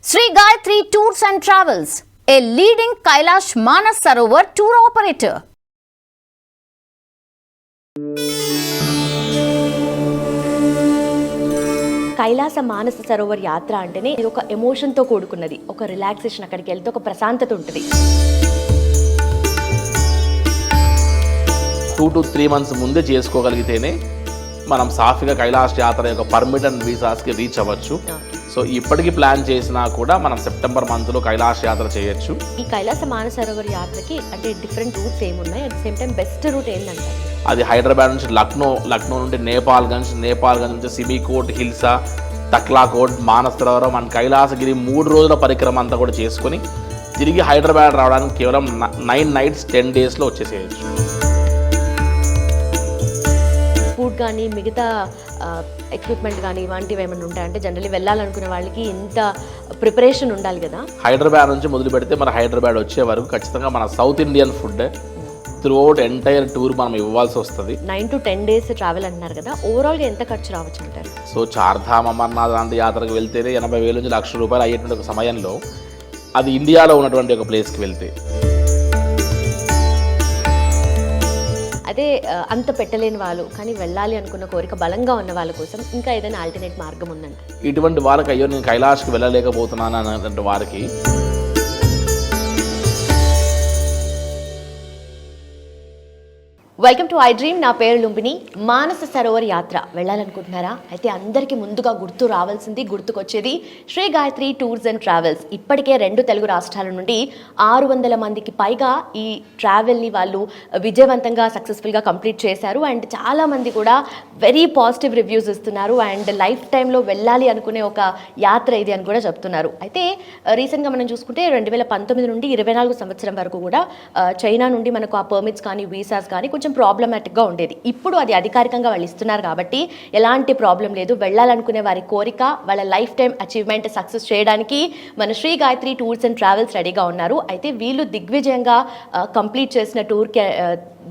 Sri Gayatri Tours and Travels, a leading Kailash Manas Sarovar tour operator. Kailasa Manasa Sarovar యాత్ర అంటేనే ఇది ఒక ఎమోషన్తో కూడుకున్నది, ఒక రిలాక్సేషన్. అక్కడికి వెళ్తే ఒక ప్రశాంతత ఉంటుంది. 2 to 3 months ముందే చేసుకోగలిగితేనే మనం సాఫీగా కైలాష్ యాత్ర యొక్క పర్మిట్ అండ్ వీసాస్కి రీచ్ అవ్వచ్చు. సో ఇప్పటికి ప్లాన్ చేసినా కూడా మనం సెప్టెంబర్ మంత్లో కైలాష్ యాత్ర చేయొచ్చు. ఈ కైలాస మానస సరోవర్ యాత్రకి అంటే డిఫరెంట్ రూట్స్ ఏమున్నాయి, at the same time best route ఏంటంటారు? అది హైదరాబాద్ నుంచి లక్నో నుండి నేపాల్గంజ్ నుంచి సిమికోట్, హిల్సా, తక్లాకోట్, మానస్ సరోవరం అండ్ కైలాసగిరి 3 రోజుల పరిక్రమ అంతా కూడా చేసుకొని తిరిగి హైదరాబాద్ రావడానికి కేవలం 9 nights 10 daysలో వచ్చేసేయచ్చు. ఫుడ్ కానీ మిగతా ఎక్విప్మెంట్ కానీ ఇలాంటివి ఏమైనా ఉంటాయంటే జనరల్లీ వెళ్ళాలనుకునే వాళ్ళకి ఇంత ప్రిపరేషన్ ఉండాలి కదా. హైదరాబాద్ నుంచి మొదలు పెడితే మన హైదరాబాద్ వచ్చే వరకు ఖచ్చితంగా మన south Indian food throughout entire tour మనం ఇవ్వాల్సి వస్తుంది. 9 to 10 days ట్రావెల్ అంటున్నారు కదా, ఓవరాల్గా ఎంత ఖర్చు రావచ్చు అంటారు? సో చార్ధామ్, అమర్నాథ్ లాంటి యాత్రకు వెళ్తేనే 80,000 నుంచి ₹1,00,000 అయ్యేటువంటి ఒక సమయంలో అది ఇండియాలో ఉన్నటువంటి ఒక ప్లేస్కి వెళ్తే అదే అంత పెట్టలేని వాళ్ళు కానీ వెళ్ళాలి అనుకున్న కోరిక బలంగా ఉన్న వాళ్ళ కోసం ఇంకా ఏదైనా ఆల్టర్నేట్ మార్గం ఉందండి? ఇటువంటి వాళ్ళకి అయ్యో నేను కైలాష్కి వెళ్ళలేకపోతున్నాను అన్నటువంటి వారికి వెల్కమ్ టు ఐ డ్రీమ్. నా పేరు లుంబిని. మానస సరోవర్ యాత్ర వెళ్ళాలనుకుంటున్నారా? అయితే అందరికీ ముందుగా గుర్తుకొచ్చేది Shri Gayatri tours and travels. ఇప్పటికే 2 తెలుగు రాష్ట్రాల నుండి 600 మందికి పైగా ఈ ట్రావెల్ని వాళ్ళు విజయవంతంగా సక్సెస్ఫుల్గా కంప్లీట్ చేశారు. అండ్ చాలామంది కూడా వెరీ పాజిటివ్ రివ్యూస్ ఇస్తున్నారు. అండ్ లైఫ్ టైంలో వెళ్ళాలి అనుకునే ఒక యాత్ర ఇది అని కూడా చెప్తున్నారు. అయితే రీసెంట్గా మనం చూసుకుంటే 2019 నుండి 24 సంవత్సరం వరకు కూడా చైనా నుండి మనకు ఆ పర్మిట్స్ కానీ వీసాస్ కానీ కొంచెం ప్రాబ్లమాటిక్గా ఉండేది. ఇప్పుడు అది అధికారికంగా వాళ్ళు ఇస్తున్నారు కాబట్టి ఎలాంటి ప్రాబ్లం లేదు. వెళ్ళాలనుకునే వారి కోరిక, వాళ్ళ లైఫ్ టైం అచీవ్మెంట్ సక్సెస్ చేయడానికి మన Sri Gayatri tours and travels రెడీగా ఉన్నారు. అయితే వీళ్ళు దిగ్విజయంగా కంప్లీట్ చేసిన టూర్కి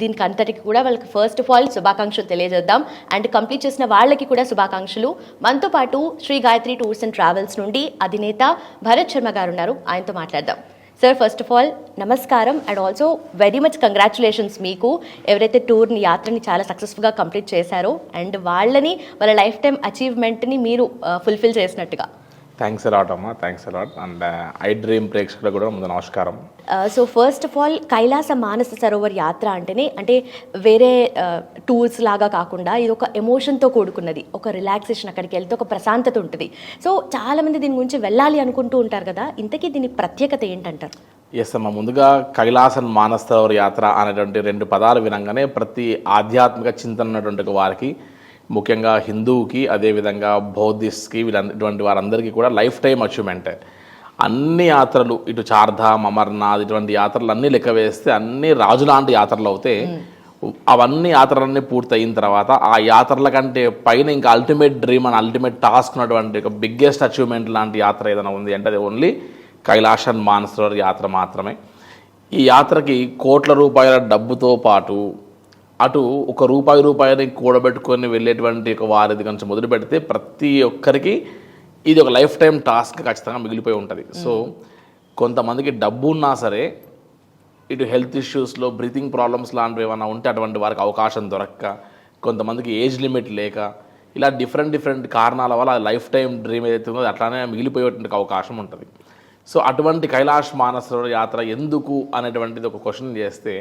దీనికి అంతటికి కూడా వాళ్ళకి ఫస్ట్ ఆఫ్ ఆల్ శుభాకాంక్షలు తెలియజేద్దాం. అండ్ కంప్లీట్ చేసిన వాళ్ళకి కూడా శుభాకాంక్షలు. మనతో పాటు Sri Gayatri tours and travels నుండి అధినేత భరత్ శర్మ గారు ఉన్నారు. ఆయనతో మాట్లాడదాం. సార్, ఫస్ట్ ఆఫ్ ఆల్ నమస్కారం and also very much congratulations మీకు ఎవరైతే టూర్ని యాత్రని చాలా సక్సెస్ఫుల్గా కంప్లీట్ చేశారో అండ్ వాళ్ళ లైఫ్ టైం అచీవ్మెంట్ని మీరు ఫుల్ఫిల్ చేసినట్టుగా. థ్యాంక్స్ అలాట్ అమ్మా, thanks a lot. And I dream ప్రేక్షకులకు కూడా ముందు నమస్కారం. So first of all Kailasa Manasa Sarovar యాత్ర అంటేనే అంటే వేరే టూర్స్ లాగా కాకుండా ఇది ఒక ఎమోషన్తో కూడుకున్నది, ఒక రిలాక్సేషన్. అక్కడికి వెళ్తే ఒక ప్రశాంతత ఉంటుంది. సో చాలామంది దీని గురించి వెళ్ళాలి అనుకుంటూ ఉంటారు కదా, ఇంతకీ దీని ప్రత్యేకత ఏంటంటారు? ఎస్ అమ్మ, ముందుగా కైలాసన్ మానస సరోవర్ యాత్ర అనేటువంటి 2 పదాలు వినంగానే ప్రతి ఆధ్యాత్మిక చింతన ఉన్నటువంటి వారికి, ముఖ్యంగా హిందువుకి, అదేవిధంగా బౌద్ధిస్ట్కి, ఇటువంటి వారందరికీ కూడా లైఫ్ టైం అచీవ్మెంట్. అన్ని యాత్రలు, ఇటు చార్ధామ్, అమర్నాథ్ ఇటువంటి యాత్రలు అన్నీ లెక్క వేస్తే అన్నీ రాజులాంటి యాత్రలు అవుతే అవన్నీ యాత్రలన్నీ పూర్తి అయిన తర్వాత ఆ యాత్రల కంటే పైన ఇంకా ultimate dream and ultimate task ఉన్నటువంటి ఒక బిగ్గెస్ట్ అచీవ్మెంట్ లాంటి యాత్ర ఏదైనా ఉంది అంటే అది ఓన్లీ కైలాసన్ మానస సరోవర్ యాత్ర మాత్రమే. ఈ యాత్రకి కోట్ల రూపాయల డబ్బుతో పాటు అటు ఒక రూపాయిని కూడబెట్టుకొని వెళ్ళేటువంటి ఒక వారిది కొంచెం మొదలు పెడితే ప్రతి ఒక్కరికి ఇది ఒక లైఫ్ టైం టాస్క్ ఖచ్చితంగా మిగిలిపోయి ఉంటుంది. సో కొంతమందికి డబ్బు ఉన్నా సరే ఇటు హెల్త్ ఇష్యూస్లో బ్రీతింగ్ ప్రాబ్లమ్స్ లాంటివి ఏమైనా ఉంటే అటువంటి వారికి అవకాశం దొరక్క, కొంతమందికి ఏజ్ లిమిట్ లేక, ఇలా డిఫరెంట్ కారణాల వల్ల లైఫ్ టైం డ్రీమ్ ఏదైతే ఉందో అట్లానే మిగిలిపోయేటువంటి అవకాశం ఉంటుంది. సో అటువంటి కైలాష్ మానస సరోవర్ యాత్ర ఎందుకు అనేటువంటిది ఒక క్వశ్చన్ చేస్తే,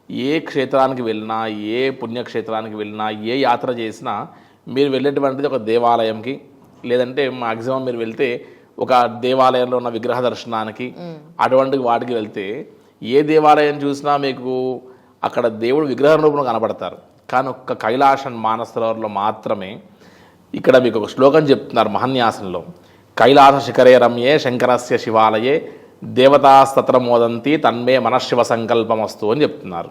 ఏ క్షేత్రానికి వెళ్ళినా, ఏ పుణ్యక్షేత్రానికి వెళ్ళినా, ఏ యాత్ర చేసినా మీరు వెళ్ళేటువంటిది ఒక దేవాలయంకి, లేదంటే మ్యాక్సిమం మీరు వెళ్తే ఒక దేవాలయంలో ఉన్న విగ్రహ దర్శనానికి, అటువంటి వాటికి వెళ్తే ఏ దేవాలయం చూసినా మీకు అక్కడ దేవుడు విగ్రహ రూపంలో కనబడతారు. కానీ ఒక్క కైలాసన్ మానస సరోవర్లో మాత్రమే ఇక్కడ మీకు ఒక శ్లోకం చెప్తున్నారు మహన్యాసంలో, కైలాస శిఖరే రమ్యే శంకరస్య శివాలయే దేవతాస్తత్ర మోదంతి తన్మే మనశివ సంకల్పమస్తు అని చెప్తున్నారు.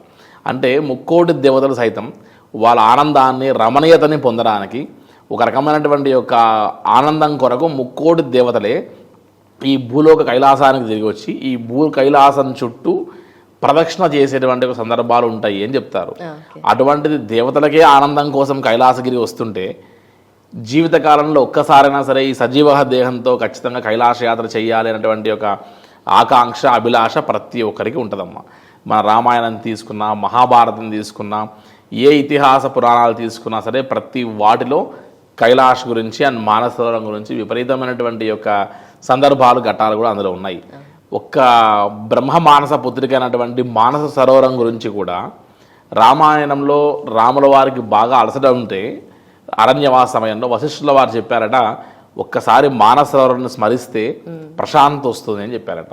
అంటే 3 దేవతలు సైతం వాళ్ళ ఆనందాన్ని, రమణీయతని పొందడానికి, ఒక రకమైనటువంటి యొక్క ఆనందం కొరకు 3 దేవతలే ఈ భూలోక కైలాసానికి తిరిగి వచ్చి ఈ కైలాసం చుట్టూ ప్రదక్షిణ చేసేటువంటి ఒక సందర్భాలు ఉంటాయి అని చెప్తారు. అటువంటిది దేవతలకే ఆనందం కోసం కైలాసగిరి వస్తుంటే జీవితకాలంలో ఒక్కసారైనా సరే ఈ సజీవ దేహంతో ఖచ్చితంగా కైలాస యాత్ర చేయాలి అనేటువంటి ఒక ఆకాంక్ష, అభిలాష ప్రతి ఒక్కరికి ఉంటుందమ్మా. మన రామాయణం తీసుకున్నా, మహాభారతం తీసుకున్నా, ఏ ఇతిహాస పురాణాలు తీసుకున్నా సరే ప్రతి వాటిలో కైలాష్ గురించి అండ్ మానస సరోవరం గురించి విపరీతమైనటువంటి యొక్క సందర్భాలు, ఘట్టాలు కూడా అందులో ఉన్నాయి. ఒక్క బ్రహ్మ మానస పుత్రిక అయినటువంటి మానస సరోవరం గురించి కూడా రామాయణంలో రాముల వారికి బాగా అలసట ఉంటే అరణ్యవాస సమయంలో వశిష్ఠుల వారు చెప్పారట, ఒక్కసారి మానస సరోవరాన్ని స్మరిస్తే ప్రశాంతి వస్తుంది అని చెప్పారట.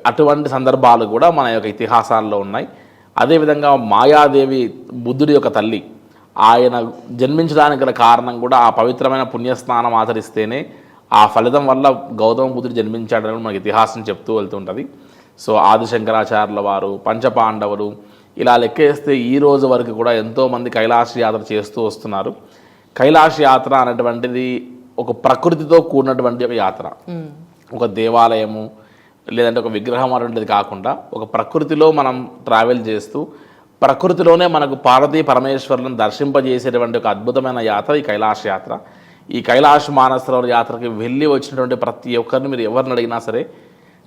అటువంటి సందర్భాలు కూడా మన యొక్క ఇతిహాసాల్లో ఉన్నాయి. అదేవిధంగా మాయాదేవి బుద్ధుడి యొక్క తల్లి, ఆయన జన్మించడానికి గల కారణం కూడా ఆ పవిత్రమైన పుణ్యస్నానం ఆచరిస్తేనే ఆ ఫలితం వల్ల గౌతమ బుద్ధుడు జన్మించాడని మనకి ఇతిహాసం చెప్తూ వెళ్తుంటుంది. సో ఆదిశంకరాచార్యుల వారు, పంచపాండవులు, ఇలా లెక్కేస్తే ఈ రోజు వరకు కూడా ఎంతోమంది కైలాస యాత్ర చేస్తూ వస్తున్నారు. కైలాస యాత్ర అనేటువంటిది ఒక ప్రకృతితో కూడినటువంటి ఒక యాత్ర. ఒక దేవాలయము లేదంటే ఒక విగ్రహం అనేటువంటిది కాకుండా ఒక ప్రకృతిలో మనం ట్రావెల్ చేస్తూ ప్రకృతిలోనే మనకు పార్వతీ పరమేశ్వరులను దర్శింపజేసేటువంటి ఒక అద్భుతమైన యాత్ర ఈ కైలాస యాత్ర. ఈ కైలాస మానస సరోవర యాత్రకి వెళ్ళి వచ్చినటువంటి ప్రతి ఒక్కరిని మీరు ఎవరిని అడిగినా సరే,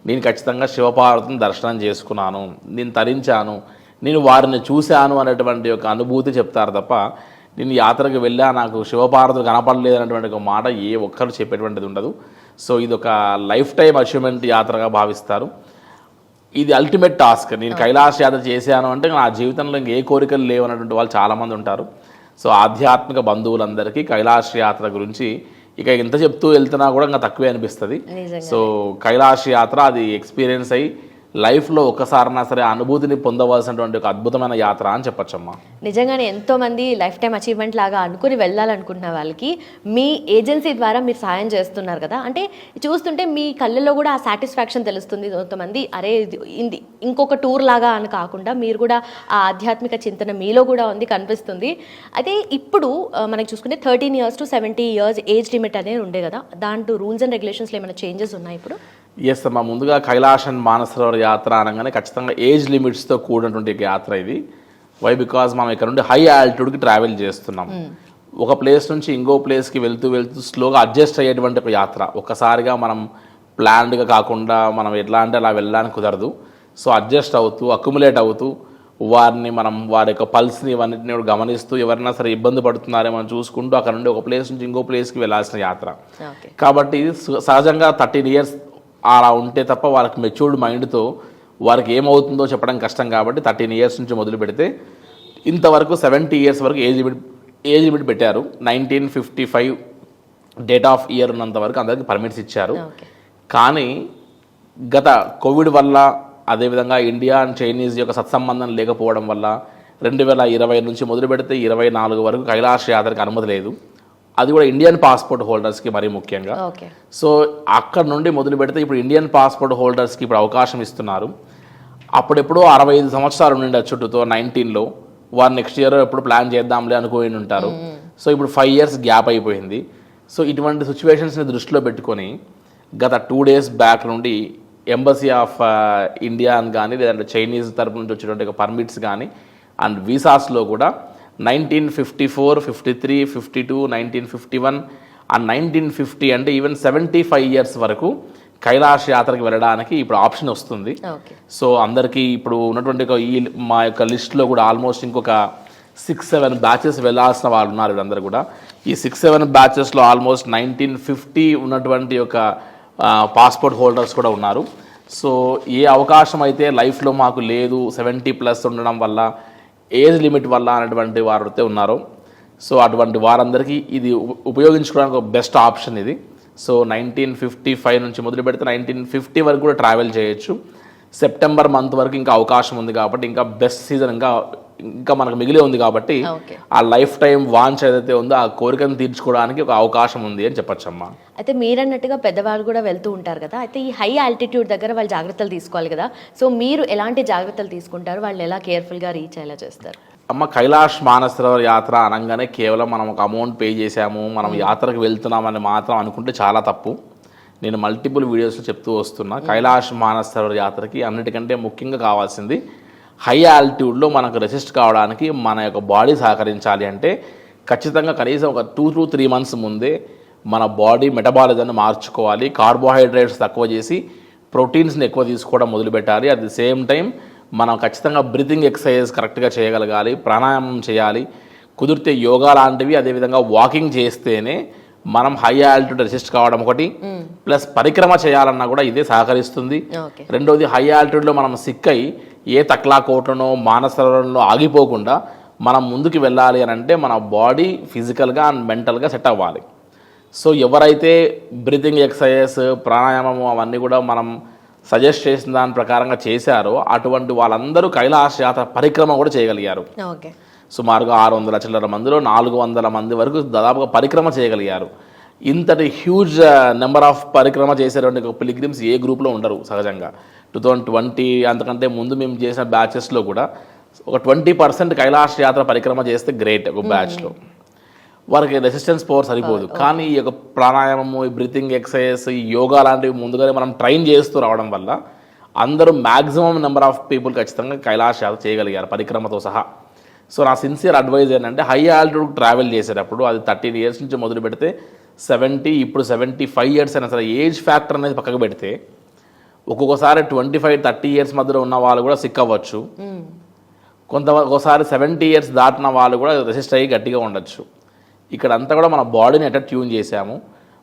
నేను ఖచ్చితంగా శివపార్వతిని దర్శనం చేసుకున్నాను, నేను తరించాను, నేను వారిని చూశాను అనేటువంటి ఒక అనుభూతి చెప్తారు తప్ప నేను యాత్రకు వెళ్ళా నాకు శివపార్వతులు కనపడలేదు అనేటువంటి ఒక మాట ఏ ఒక్కరు చెప్పేటువంటిది ఉండదు. సో ఇది ఒక లైఫ్ టైం అచీవ్మెంట్ యాత్రగా భావిస్తారు. ఇది అల్టిమేట్ టాస్క్. నేను కైలాస యాత్ర చేశాను అంటే నా జీవితంలో ఇంకే కోరికలు లేవు అన్నటువంటి వాళ్ళు చాలామంది ఉంటారు. సో ఆధ్యాత్మిక బంధువులందరికీ కైలాస యాత్ర గురించి ఇక ఎంత చెప్తూ వెళ్తున్నా కూడా ఇంకా తక్కువే అనిపిస్తుంది. సో కైలాస యాత్ర అది ఎక్స్పీరియన్స్ అయ్యి లైఫ్లో ఒకసారైనా సరే అనుభూతిని పొందవలసినటువంటి ఒక అద్భుతమైన యాత్ర అని చెప్పచ్చమ్మా. నిజంగానే ఎంతోమంది లైఫ్ టైం అచీవ్మెంట్ లాగా అనుకుని వెళ్ళాలనుకుంటున్న వాళ్ళకి మీ ఏజెన్సీ ద్వారా మీరు సాయం చేస్తున్నారు కదా, అంటే చూస్తుంటే మీ కళ్ళల్లో కూడా ఆ సాటిస్ఫాక్షన్ తెలుస్తుంది. కొంతమంది అరే ఇది ఇంకొక టూర్ లాగా అని కాకుండా మీరు కూడా ఆ ఆధ్యాత్మిక చింతన మీలో కూడా ఉంది, కనిపిస్తుంది. అయితే ఇప్పుడు మనకి చూసుకుంటే 13 years to 70 years age limit అనేది ఉండే కదా, దాంట్లో రూల్స్ అండ్ రెగ్యులేషన్స్లో ఏమైనా చేంజెస్ ఉన్నాయి ఇప్పుడు? ఎస్ అమ్మా. ముందుగా కైలాస మానస సరోవర యాత్ర అనగానే ఖచ్చితంగా ఏజ్ లిమిట్స్తో కూడినటువంటి యాత్ర ఇది. వై బికాజ్ మనం ఇక్కడ నుండి హై ఆల్టిట్యూడ్కి ట్రావెల్ చేస్తున్నాం. ఒక ప్లేస్ నుంచి ఇంకో ప్లేస్కి వెళ్తూ స్లోగా అడ్జస్ట్ అయ్యేటువంటి ఒక యాత్ర. ఒక్కసారిగా మనం ప్లాన్డ్గా కాకుండా మనం ఎట్లా అంటే అలా వెళ్ళడానికి కుదరదు. సో అడ్జస్ట్ అవుతూ అక్యుములేట్ అవుతూ వారి యొక్క పల్స్ని ఇవన్నిటిని గమనిస్తూ ఎవరైనా సరే ఇబ్బంది పడుతున్నారేమో మనం చూసుకుంటూ అక్కడ నుండి ఒక ప్లేస్ నుంచి ఇంకో ప్లేస్కి వెళ్ళాల్సిన యాత్ర. కాబట్టి సహజంగా 13 years అలా ఉంటే తప్ప వాళ్ళకి మెచ్యూర్డ్ మైండ్తో వారికి ఏమవుతుందో చెప్పడం కష్టం. కాబట్టి 13 years నుంచి మొదలు పెడితే ఇంతవరకు 70 years వరకు ఏజ్ లిమిట్ పెట్టారు. 1955 డేట్ ఆఫ్ ఇయర్ ఉన్నంత వరకు అందరికీ పర్మిట్స్ ఇచ్చారు. కానీ గత కోవిడ్ వల్ల, అదేవిధంగా ఇండియా అండ్ చైనీస్ యొక్క సత్సంబంధం లేకపోవడం వల్ల 2020 నుంచి మొదలు పెడితే 24 వరకు కైలాస యాత్రకి అనుమతి లేదు. అది కూడా ఇండియన్ పాస్పోర్ట్ హోల్డర్స్కి మరీ ముఖ్యంగా. సో అక్కడ నుండి మొదలు పెడితే ఇప్పుడు ఇండియన్ పాస్పోర్ట్ హోల్డర్స్కి ఇప్పుడు అవకాశం ఇస్తున్నారు. అప్పుడెప్పుడు 65 సంవత్సరాలు ఉండొచ్చు 2019లో, వారు నెక్స్ట్ ఇయర్ ఎప్పుడు ప్లాన్ చేద్దాంలే అనుకుని ఉంటారు. సో ఇప్పుడు 5 years గ్యాప్ అయిపోయింది. సో ఇటువంటి సిచ్యువేషన్స్ని దృష్టిలో పెట్టుకొని గత 2 days బ్యాక్ నుండి ఎంబసీ ఆఫ్ ఇండియా అని కానీ లేదంటే చైనీస్ తరపు నుంచి వచ్చేటువంటి పర్మిట్స్ కానీ అండ్ వీసాస్లో కూడా 1954, 53, 52, 1951 అండ్ 1950 అంటే ఈవెన్ 75 years వరకు కైలాస యాత్రకి వెళ్ళడానికి ఇప్పుడు ఆప్షన్ వస్తుంది. సో అందరికీ ఇప్పుడు ఉన్నటువంటి మా యొక్క లిస్ట్లో కూడా ఆల్మోస్ట్ ఇంకొక 6-7 బ్యాచెస్ వెళ్ళాల్సిన వాళ్ళు ఉన్నారు. వీళ్ళందరూ కూడా ఈ 6-7 బ్యాచెస్లో ఆల్మోస్ట్ 1950 ఉన్నటువంటి యొక్క పాస్పోర్ట్ హోల్డర్స్ కూడా ఉన్నారు. సో ఏ అవకాశం అయితే లైఫ్లో మాకు లేదు 70+ ఉండడం వల్ల, ఏజ్ లిమిట్ వల్ల అనేటువంటి వారైతే ఉన్నారో, సో అటువంటి వారందరికీ ఇది ఉపయోగించుకోవడానికి ఒక బెస్ట్ ఆప్షన్ ఇది. సో 1955 నుంచి మొదలు పెడితే 1950 వరకు కూడా ట్రావెల్ చేయొచ్చు. సెప్టెంబర్ మంత్ వరకు ఇంకా అవకాశం ఉంది కాబట్టి ఇంకా బెస్ట్ సీజన్ ఇంకా మనకు మిగిలే ఉంది కాబట్టి ఆ లైఫ్ టైం వాంచ్ ఏదైతే ఉందో ఆ కోరికను తీర్చుకోవడానికి ఒక అవకాశం ఉంది అని చెప్పొచ్చమ్మా. అయితే మీరన్నట్టుగా పెద్దవాళ్ళు కూడా వెళ్తూ ఉంటారు కదా, అయితే ఈ హై ఆల్టిట్యూడ్ దగ్గర వాళ్ళు జాగ్రత్తలు తీసుకోవాలి కదా, సో మీరు ఎలాంటి జాగ్రత్తలు తీసుకుంటారు, వాళ్ళు ఎలా కేర్ఫుల్గా రీచ్ అయ్యేలా చేస్తారు? అమ్మ, కైలాస మానస సరోవర యాత్ర అనగానే కేవలం మనం ఒక అమౌంట్ పే చేసాము, మనం యాత్రకు వెళ్తున్నామని మాత్రం అనుకుంటే చాలా తప్పు. నేను మల్టిపుల్ వీడియోస్లో చెప్తూ వస్తున్నా, కైలాస మానస సరోవర యాత్రకి అన్నిటికంటే ముఖ్యంగా కావాల్సింది హై ఆల్టిట్యూడ్లో మనకు రెసిస్ట్ కావడానికి మన యొక్క బాడీ సహకరించాలి అంటే ఖచ్చితంగా కనీసం ఒక 2 to 3 months ముందే మన బాడీ మెటబాలిజాన్ని మార్చుకోవాలి. కార్బోహైడ్రేట్స్ తక్కువ చేసి ప్రోటీన్స్ని ఎక్కువ తీసుకోవడం మొదలుపెట్టాలి. అట్ ది సేమ్ టైం మనం ఖచ్చితంగా బ్రీతింగ్ ఎక్సర్సైజ్ కరెక్ట్గా చేయగలగాలి, ప్రాణాయామం చేయాలి, కుదిరితే యోగా లాంటివి, అదేవిధంగా వాకింగ్ చేస్తేనే మనం హై ఆల్టిట్యూడ్ రెసిస్ట్ కావడం ఒకటి, ప్లస్ పరిక్రమ చేయాలన్నా కూడా ఇదే సహకరిస్తుంది. రెండోది హై ఆల్టిట్యూడ్లో మనం సిక్ అయ్యి ఏ తక్లాకోటనో మానసరోవరంలో ఆగిపోకుండా మనం ముందుకు వెళ్ళాలి అని అంటే మన బాడీ ఫిజికల్గా అండ్ మెంటల్గా సెట్ అవ్వాలి. సో ఎవరైతే బ్రీతింగ్ ఎక్సర్సైజ్ ప్రాణాయామము అవన్నీ కూడా మనం సజెస్ట్ చేసిన దాని ప్రకారంగా చేశారో అటువంటి వాళ్ళందరూ కైలాస యాత్ర పరిక్రమ కూడా చేయగలిగారు. సుమారుగా 600 చిల్లర మందిలో 400 మంది వరకు దాదాపుగా పరిక్రమ చేయగలిగారు. ఇంతటి హ్యూజ్ నెంబర్ ఆఫ్ పరిక్రమ చేసేటువంటి పిలిగ్రిమ్స్ ఏ గ్రూప్లో ఉండరు సహజంగా. 2020 అంతకంటే ముందు మేము చేసిన బ్యాచెస్లో కూడా ఒక 20% కైలాస యాత్ర పరిక్రమ చేస్తే గ్రేట్. ఒక బ్యాచ్లో వారికి రెసిస్టెన్స్ పవర్ సరిపోదు, కానీ ఈ యొక్క ప్రాణాయామము, ఈ బ్రీతింగ్ ఎక్సర్సైజ్, ఈ యోగా లాంటివి ముందుగానే మనం ట్రైన్ చేస్తూ రావడం వల్ల అందరూ మ్యాక్సిమం నెంబర్ ఆఫ్ పీపుల్ ఖచ్చితంగా కైలాస యాత్ర చేయగలిగారు పరిక్రమతో సహా. సో నా సిన్సియర్ అడ్వైజ్ ఏంటంటే హై ఆల్టిట్యూడ్ ట్రావెల్ చేసేటప్పుడు అది 13 years నుంచి మొదలు పెడితే 70, ఇప్పుడు 75 years అయినా సరే ఏజ్ ఫ్యాక్టర్ అనేది పక్కకు పెడితే ఒక్కొక్కసారి 25-30 years మధ్యలో ఉన్న వాళ్ళు కూడా సిక్ అవ్వచ్చు. ఒకసారి 70 years దాటిన వాళ్ళు కూడా రెసిస్ట్ అయ్యి గట్టిగా ఉండొచ్చు. ఇక్కడ అంతా కూడా మన బాడీని ఎట్లా ట్యూన్ చేశాము,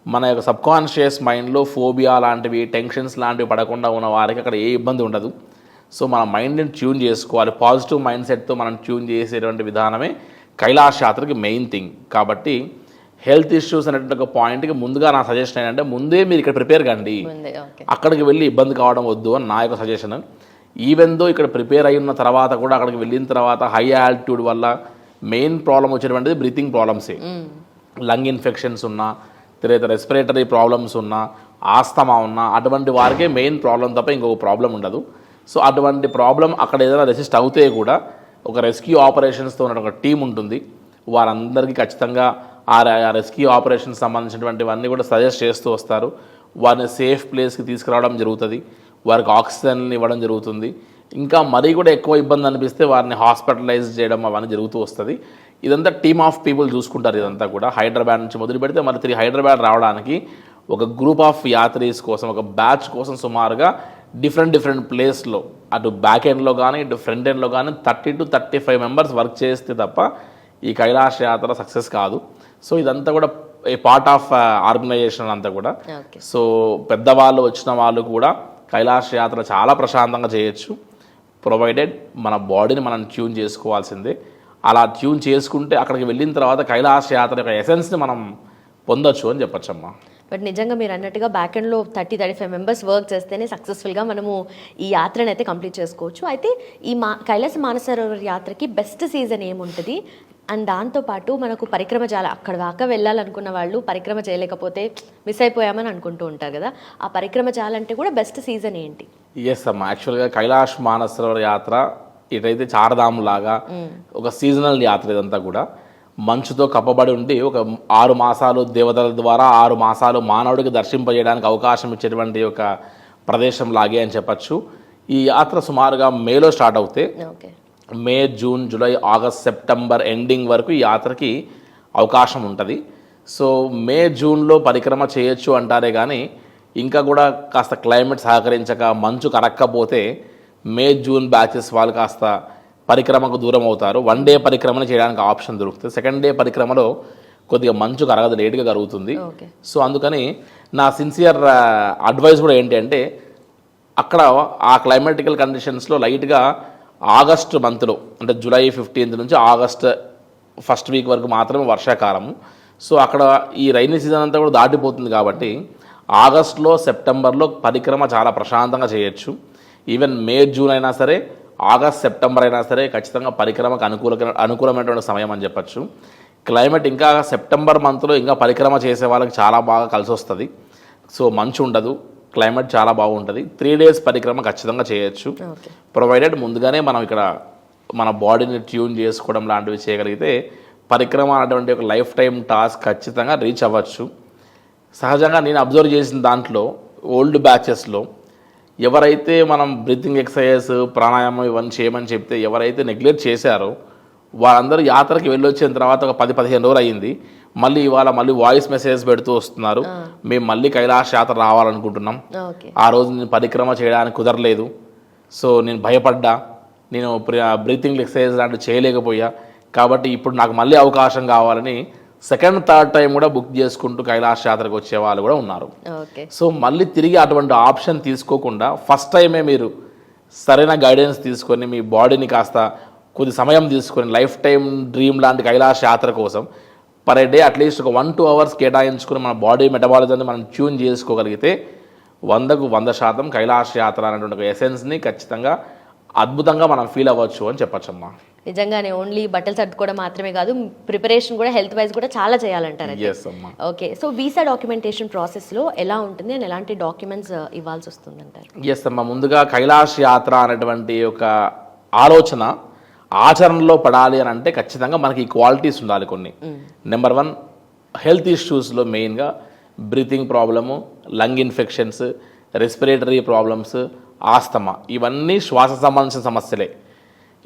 మన యొక్క సబ్కాన్షియస్ మైండ్లో ఫోబియా లాంటివి, టెన్షన్స్ లాంటివి పడకుండా ఉన్న వారికి అక్కడ ఏ ఇబ్బంది ఉండదు. సో మన మైండ్ని ట్యూన్ చేసుకోవాలి. పాజిటివ్ మైండ్ సెట్తో మనం ట్యూన్ చేసేటువంటి విధానమే కైలాస యాత్రకి మెయిన్ థింగ్. కాబట్టి హెల్త్ ఇష్యూస్ అనేటువంటి ఒక పాయింట్కి ముందుగా నా సజెషన్ ఏంటంటే ముందే మీరు ఇక్కడ ప్రిపేర్ కండి, అక్కడికి వెళ్ళి ఇబ్బంది కావడం వద్దు అని నా యొక్క సజెషన్. ఈవెన్ దో ఇక్కడ ప్రిపేర్ అయిన తర్వాత కూడా అక్కడికి వెళ్ళిన తర్వాత హై ఆల్టిట్యూడ్ వల్ల మెయిన్ ప్రాబ్లం వచ్చేటువంటిది బ్రీతింగ్ ప్రాబ్లమ్సే. లంగ్ ఇన్ఫెక్షన్స్ ఉన్నా, తర్వాత రెస్పిరేటరీ ప్రాబ్లమ్స్ ఉన్నా, ఆస్తమా ఉన్నా, అటువంటి వారికే మెయిన్ ప్రాబ్లం తప్ప ఇంకొక ప్రాబ్లం ఉండదు. సో అటువంటి ప్రాబ్లం అక్కడ ఏదైనా రెసిస్ట్ అవుతే కూడా ఒక రెస్క్యూ ఆపరేషన్స్తో ఉన్న ఒక టీం ఉంటుంది. వారందరికీ ఖచ్చితంగా ఆ రెస్క్యూ ఆపరేషన్స్ సంబంధించినటువంటివన్నీ కూడా సజెస్ట్ చేస్తూ వస్తారు. వారిని సేఫ్ ప్లేస్కి తీసుకురావడం జరుగుతుంది, వారికి ఆక్సిజన్ ఇవ్వడం జరుగుతుంది. ఇంకా మరీ కూడా ఎక్కువ ఇబ్బంది అనిపిస్తే వారిని హాస్పిటలైజ్ చేయడం అవన్నీ జరుగుతూ వస్తుంది. ఇదంతా టీమ్ ఆఫ్ పీపుల్ చూసుకుంటారు. ఇదంతా కూడా హైదరాబాద్ నుంచి మొదలు పెడితే మరి తిరిగి హైదరాబాద్ రావడానికి ఒక గ్రూప్ ఆఫ్ యాత్రీస్ కోసం, ఒక బ్యాచ్ కోసం సుమారుగా డిఫరెంట్ ప్లేస్లో అటు బ్యాక్ ఎండ్లో కానీ ఇటు ఫ్రంట్ ఎండ్లో కానీ 30 to 35 members వర్క్ చేస్తే తప్ప ఈ కైలాస యాత్ర సక్సెస్ కాదు. సో ఇదంతా కూడా ఏ పార్ట్ ఆఫ్ ఆర్గనైజేషన్ అంతా కూడా. సో పెద్దవాళ్ళు వచ్చిన వాళ్ళు కూడా కైలాస యాత్ర చాలా ప్రశాంతంగా చేయొచ్చు, ప్రొవైడెడ్ మన బాడీని మనం ట్యూన్ చేసుకోవాల్సిందే. అలా ట్యూన్ చేసుకుంటే అక్కడికి వెళ్ళిన తర్వాత కైలాస యాత్ర యొక్క ఎసెన్స్ని మనం పొందొచ్చు అని చెప్పచ్చమ్మా. బట్ నిజంగా మీరు అన్నట్టుగా బ్యాక్ ఎండ్లో 30-35 members వర్క్ చేస్తేనే సక్సెస్ఫుల్గా మనము ఈ యాత్రను అయితే కంప్లీట్ చేసుకోవచ్చు. అయితే ఈ కైలాస మానసరోవర్ యాత్రకి బెస్ట్ సీజన్ ఏముంటుంది, అండ్ దాంతోపాటు మనకు పరిక్రమ చాలా అక్కడ దాకా వెళ్ళాలనుకున్న వాళ్ళు పరిక్రమ చేయలేకపోతే మిస్ అయిపోయామని అనుకుంటూ ఉంటారు కదా, ఆ పరిక్రమ చేయాలంటే కూడా బెస్ట్ సీజన్ ఏంటి? ఎస్ అమ్మా, యాక్చువల్గా కైలాస మానసరోవర్ యాత్ర ఇటైతే చార్ధామ్ లాగా ఒక సీజనల్ యాత్ర. ఇదంతా కూడా మంచుతో కప్పబడి ఉండి ఒక 6 మాసాలు దేవతల ద్వారా 6 మాసాలు మానవుడికి దర్శింపజేయడానికి అవకాశం ఇచ్చేటువంటి ఒక ప్రదేశం లాగే అని చెప్పచ్చు. ఈ యాత్ర సుమారుగా మేలో స్టార్ట్ అవుతే May, June, July, August, September ending వరకు ఈ యాత్రకి అవకాశం ఉంటుంది. సో మే, జూన్లో పరిక్రమ చేయొచ్చు అంటారే కానీ ఇంకా కూడా కాస్త క్లైమేట్ సహకరించక మంచు కరక్కపోతే మే, జూన్ బ్యాచెస్ వాళ్ళు కాస్త పరిక్రమకు దూరం అవుతారు. 1 day పరిక్రమను చేయడానికి ఆప్షన్ దొరుకుతుంది. 2nd day పరిక్రమలో కొద్దిగా మంచు కరగదు, లేట్గా కరుగుతుంది. సో అందుకని నా సిన్సియర్ అడ్వైస్ కూడా ఏంటి అంటే అక్కడ ఆ క్లైమాటికల్ కండిషన్స్లో లైట్గా ఆగస్ట్ మంత్లో అంటే జూలై 15th నుంచి ఆగస్ట్ 1st week వరకు మాత్రమే వర్షాకాలము. సో అక్కడ ఈ రైనీ సీజన్ అంతా కూడా దాటిపోతుంది కాబట్టి ఆగస్టులో, సెప్టెంబర్లో పరిక్రమ చాలా ప్రశాంతంగా చేయొచ్చు. ఈవెన్ మే, జూన్ అయినా సరే, ఆగస్ట్, సెప్టెంబర్ అయినా సరే ఖచ్చితంగా పరిక్రమకు అనుకూలమైనటువంటి సమయం అని చెప్పచ్చు. క్లైమేట్ ఇంకా సెప్టెంబర్ మంత్లో ఇంకా పరిక్రమ చేసే వాళ్ళకి చాలా బాగా కలిసి వస్తుంది. సో మంచు ఉండదు, క్లైమేట్ చాలా బాగుంటుంది. 3 days పరిక్రమ ఖచ్చితంగా చేయొచ్చు, ప్రొవైడెడ్ ముందుగానే మనం ఇక్కడ మన బాడీని ట్యూన్ చేసుకోవడం లాంటివి చేయగలిగితే పరిక్రమ అనేటువంటి ఒక లైఫ్ టైం టాస్క్ ఖచ్చితంగా రీచ్ అవ్వచ్చు. సహజంగా నేను అబ్జర్వ్ చేసిన దాంట్లో ఓల్డ్ బ్యాచెస్లో ఎవరైతే మనం బ్రీతింగ్ ఎక్సర్సైజ్, ప్రాణాయామం ఇవన్నీ చేయమని చెప్తే ఎవరైతే నెగ్లెక్ట్ చేశారో వాళ్ళందరూ యాత్రకి వెళ్ళొచ్చిన తర్వాత ఒక 10-15 రోజులు అయ్యింది. మళ్ళీ ఇవాళ మళ్ళీ వాయిస్ మెసేజ్ పెడుతూ వస్తున్నారు, మేము మళ్ళీ కైలాష్ యాత్ర రావాలనుకుంటున్నాం, ఆ రోజు నేను పరిక్రమ చేయడానికి కుదరలేదు, సో నేను భయపడ్డా, నేను బ్రీతింగ్ ఎక్సర్సైజ్ లాంటివి చేయలేకపోయా, కాబట్టి ఇప్పుడు నాకు మళ్ళీ అవకాశం కావాలని సెకండ్ థర్డ్ టైం కూడా బుక్ చేసుకుంటూ కైలాష్ యాత్రకు వచ్చే వాళ్ళు కూడా ఉన్నారు. సో మళ్ళీ తిరిగి అటువంటి ఆప్షన్ తీసుకోకుండా ఫస్ట్ టైమే మీరు సరైన గైడెన్స్ తీసుకొని మీ బాడీని కాస్త కొద్ది సమయం తీసుకొని లైఫ్ టైం డ్రీమ్ లాంటి కైలాష్ యాత్ర కోసం పర్ డే అట్లీస్ట్ ఒక 1-2 hours కేటాయించుకుని మన బాడీ మెటబాలిజాన్ని మనం ట్యూన్ చేసుకోగలిగితే 100% కైలాష్ యాత్ర అనేటువంటి ఒక ఎసెన్స్ని ఖచ్చితంగా అద్భుతంగా మనం ఫీల్ అవ్వచ్చు అని చెప్పచ్చమ్మా. నిజంగానే ఓన్లీ బట్టలు సర్దుకోవడం మాత్రమే కాదు, ప్రిపరేషన్ కూడా హెల్త్ వైజ్ కూడా చాలా చేయాలంటారు. ఓకే, సో వీసా డాక్యుమెంటేషన్ ప్రాసెస్లో ఎలా ఉంటుంది అండ్ ఎలాంటి డాక్యుమెంట్స్ ఇవ్వాల్సి వస్తుంది అంటారు? ఎస్ అమ్మా, ముందుగా కైలాష్ యాత్ర అనేటువంటి ఒక ఆలోచన ఆచరణలో పడాలి అని అంటే ఖచ్చితంగా మనకి ఈ క్వాలిటీస్ ఉండాలి కొన్ని. నెంబర్ 1, హెల్త్ ఇష్యూస్లో మెయిన్గా breathing problem, lung infections, respiratory problems, asthma, ఇవన్నీ శ్వాస సంబంధించిన సమస్యలే.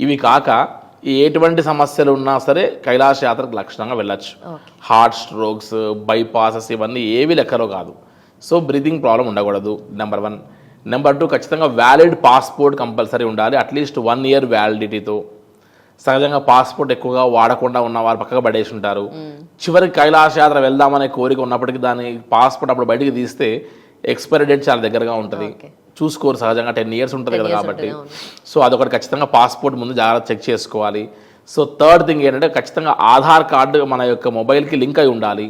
ఇవి కాక ఎటువంటి సమస్యలు ఉన్నా సరే కైలాష్ యాత్రకు లక్షణంగా వెళ్ళచ్చు. హార్ట్ స్ట్రోక్స్, బైపాసెస్ ఇవన్నీ ఏవి లెక్కలో కాదు. సో బ్రీతింగ్ ప్రాబ్లం ఉండకూడదు, నెంబర్ 1. నెంబర్ 2, ఖచ్చితంగా వ్యాలిడ్ పాస్పోర్ట్ కంపల్సరీ ఉండాలి, అట్లీస్ట్ 1 year వ్యాలిడిటీతో. సహజంగా పాస్పోర్ట్ ఎక్కువగా వాడకుండా ఉన్న వారు పక్కగా పడేసి ఉంటారు. చివరికి కైలాష్ యాత్ర వెళ్దామనే కోరిక ఉన్నప్పటికీ దాని పాస్పోర్ట్ అప్పుడు బయటికి తీస్తే ఎక్స్పైరీ డేట్ చాలా దగ్గరగా ఉంటుంది, చూసుకోరు. సహజంగా 10 years ఉంటుంది కదా కాబట్టి. సో అదొకటి ఖచ్చితంగా పాస్పోర్ట్ ముందు జాగ్రత్త చెక్ చేసుకోవాలి. సో థర్డ్ థింగ్ ఏంటంటే ఖచ్చితంగా ఆధార్ కార్డు మన యొక్క మొబైల్కి లింక్ అయి ఉండాలి.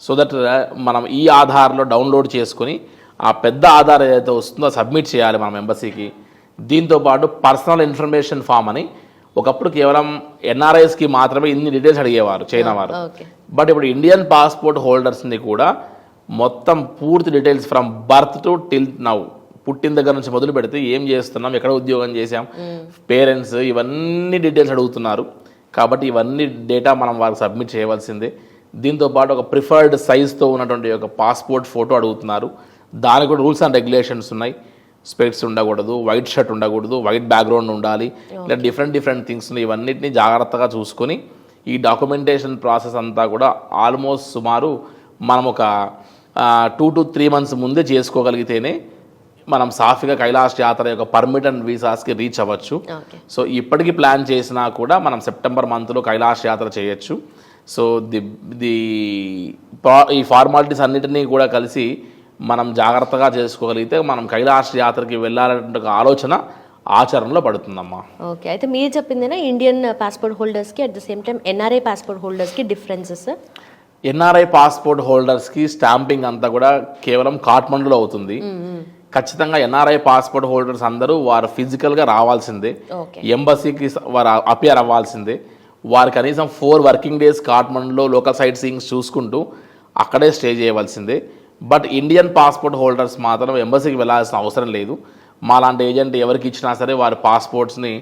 సో దట్ మనం ఈ ఆధార్లో డౌన్లోడ్ చేసుకొని ఆ పెద్ద ఆధార్ ఏదైతే వస్తుందో సబ్మిట్ చేయాలి మనం ఎంబసీకి. దీంతోపాటు పర్సనల్ ఇన్ఫర్మేషన్ ఫామ్ అని ఒకప్పుడు కేవలం ఎన్ఆర్ఐస్కి మాత్రమే ఇన్ని డీటెయిల్స్ అడిగేవారు చైనా వారు. బట్ ఇప్పుడు ఇండియన్ పాస్పోర్ట్ హోల్డర్స్ని కూడా మొత్తం పూర్తి details from birth to till now, పుట్టిన దగ్గర నుంచి మొదలు పెడితే ఏం చేస్తున్నాం, ఎక్కడ ఉద్యోగం చేసాం, పేరెంట్స్, ఇవన్నీ డీటెయిల్స్ అడుగుతున్నారు. కాబట్టి ఇవన్నీ డేటా మనం వారికి సబ్మిట్ చేయవలసిందే. దీంతోపాటు ఒక ప్రిఫర్డ్ సైజ్తో ఉన్నటువంటి ఒక పాస్పోర్ట్ ఫోటో అడుగుతున్నారు. దానికి కూడా రూల్స్ అండ్ రెగ్యులేషన్స్ ఉన్నాయి. స్పెక్ట్స్ ఉండకూడదు, వైట్ షర్ట్ ఉండకూడదు, వైట్ బ్యాక్గ్రౌండ్ ఉండాలి, ఇలా డిఫరెంట్ థింగ్స్ ఉన్నాయి. ఇవన్నిటిని జాగ్రత్తగా చూసుకొని ఈ డాక్యుమెంటేషన్ ప్రాసెస్ అంతా కూడా ఆల్మోస్ట్ సుమారు మనం ఒక 2 to 3 months ముందే చేసుకోగలిగితేనే మనం సాఫీగా కైలాష్ యాత్ర యొక్క పర్మిట్ అండ్ వీసాస్కి రీచ్ అవ్వచ్చు. సో ఇప్పటికీ ప్లాన్ చేసినా కూడా మనం సెప్టెంబర్ మంత్లో కైలాష్ యాత్ర చేయొచ్చు. సో ఈ ఫార్మాలిటీస్ అన్నిటినీ కూడా కలిసి మనం జాగ్రత్తగా చేసుకోగలిగితే మనం కైలాష్ యాత్రకి వెళ్ళాలనే ఆలోచన ఆచరణలో పడుతుందమ్మా. ఓకే, అయితే మీరు చెప్పిందేనా ఇండియన్ పాస్పోర్ట్ హోల్డర్స్కి at the same time NRI passport హోల్డర్స్కి డిఫరెన్సెస్? ఎన్ఆర్ఐ పాస్పోర్ట్ హోల్డర్స్కి స్టాంపింగ్ అంతా కూడా కేవలం కాఠ్మండూలో అవుతుంది. ఖచ్చితంగా ఎన్ఆర్ఐ పాస్పోర్ట్ హోల్డర్స్ అందరూ వారు ఫిజికల్గా రావాల్సిందే, ఎంబసీకి వారు అపియర్ అవ్వాల్సిందే. వారు కనీసం 4 working days కాఠ్మండూలో లోకల్ సైట్ సీయింగ్స్ చూసుకుంటూ అక్కడే స్టే చేయవలసిందే. బట్ ఇండియన్ పాస్పోర్ట్ హోల్డర్స్ మాత్రం ఎంబసీకి వెళ్ళాల్సిన అవసరం లేదు. మాలాంటి ఏజెంట్ ఎవరికి ఇచ్చినా సరే వారి పాస్పోర్ట్స్ని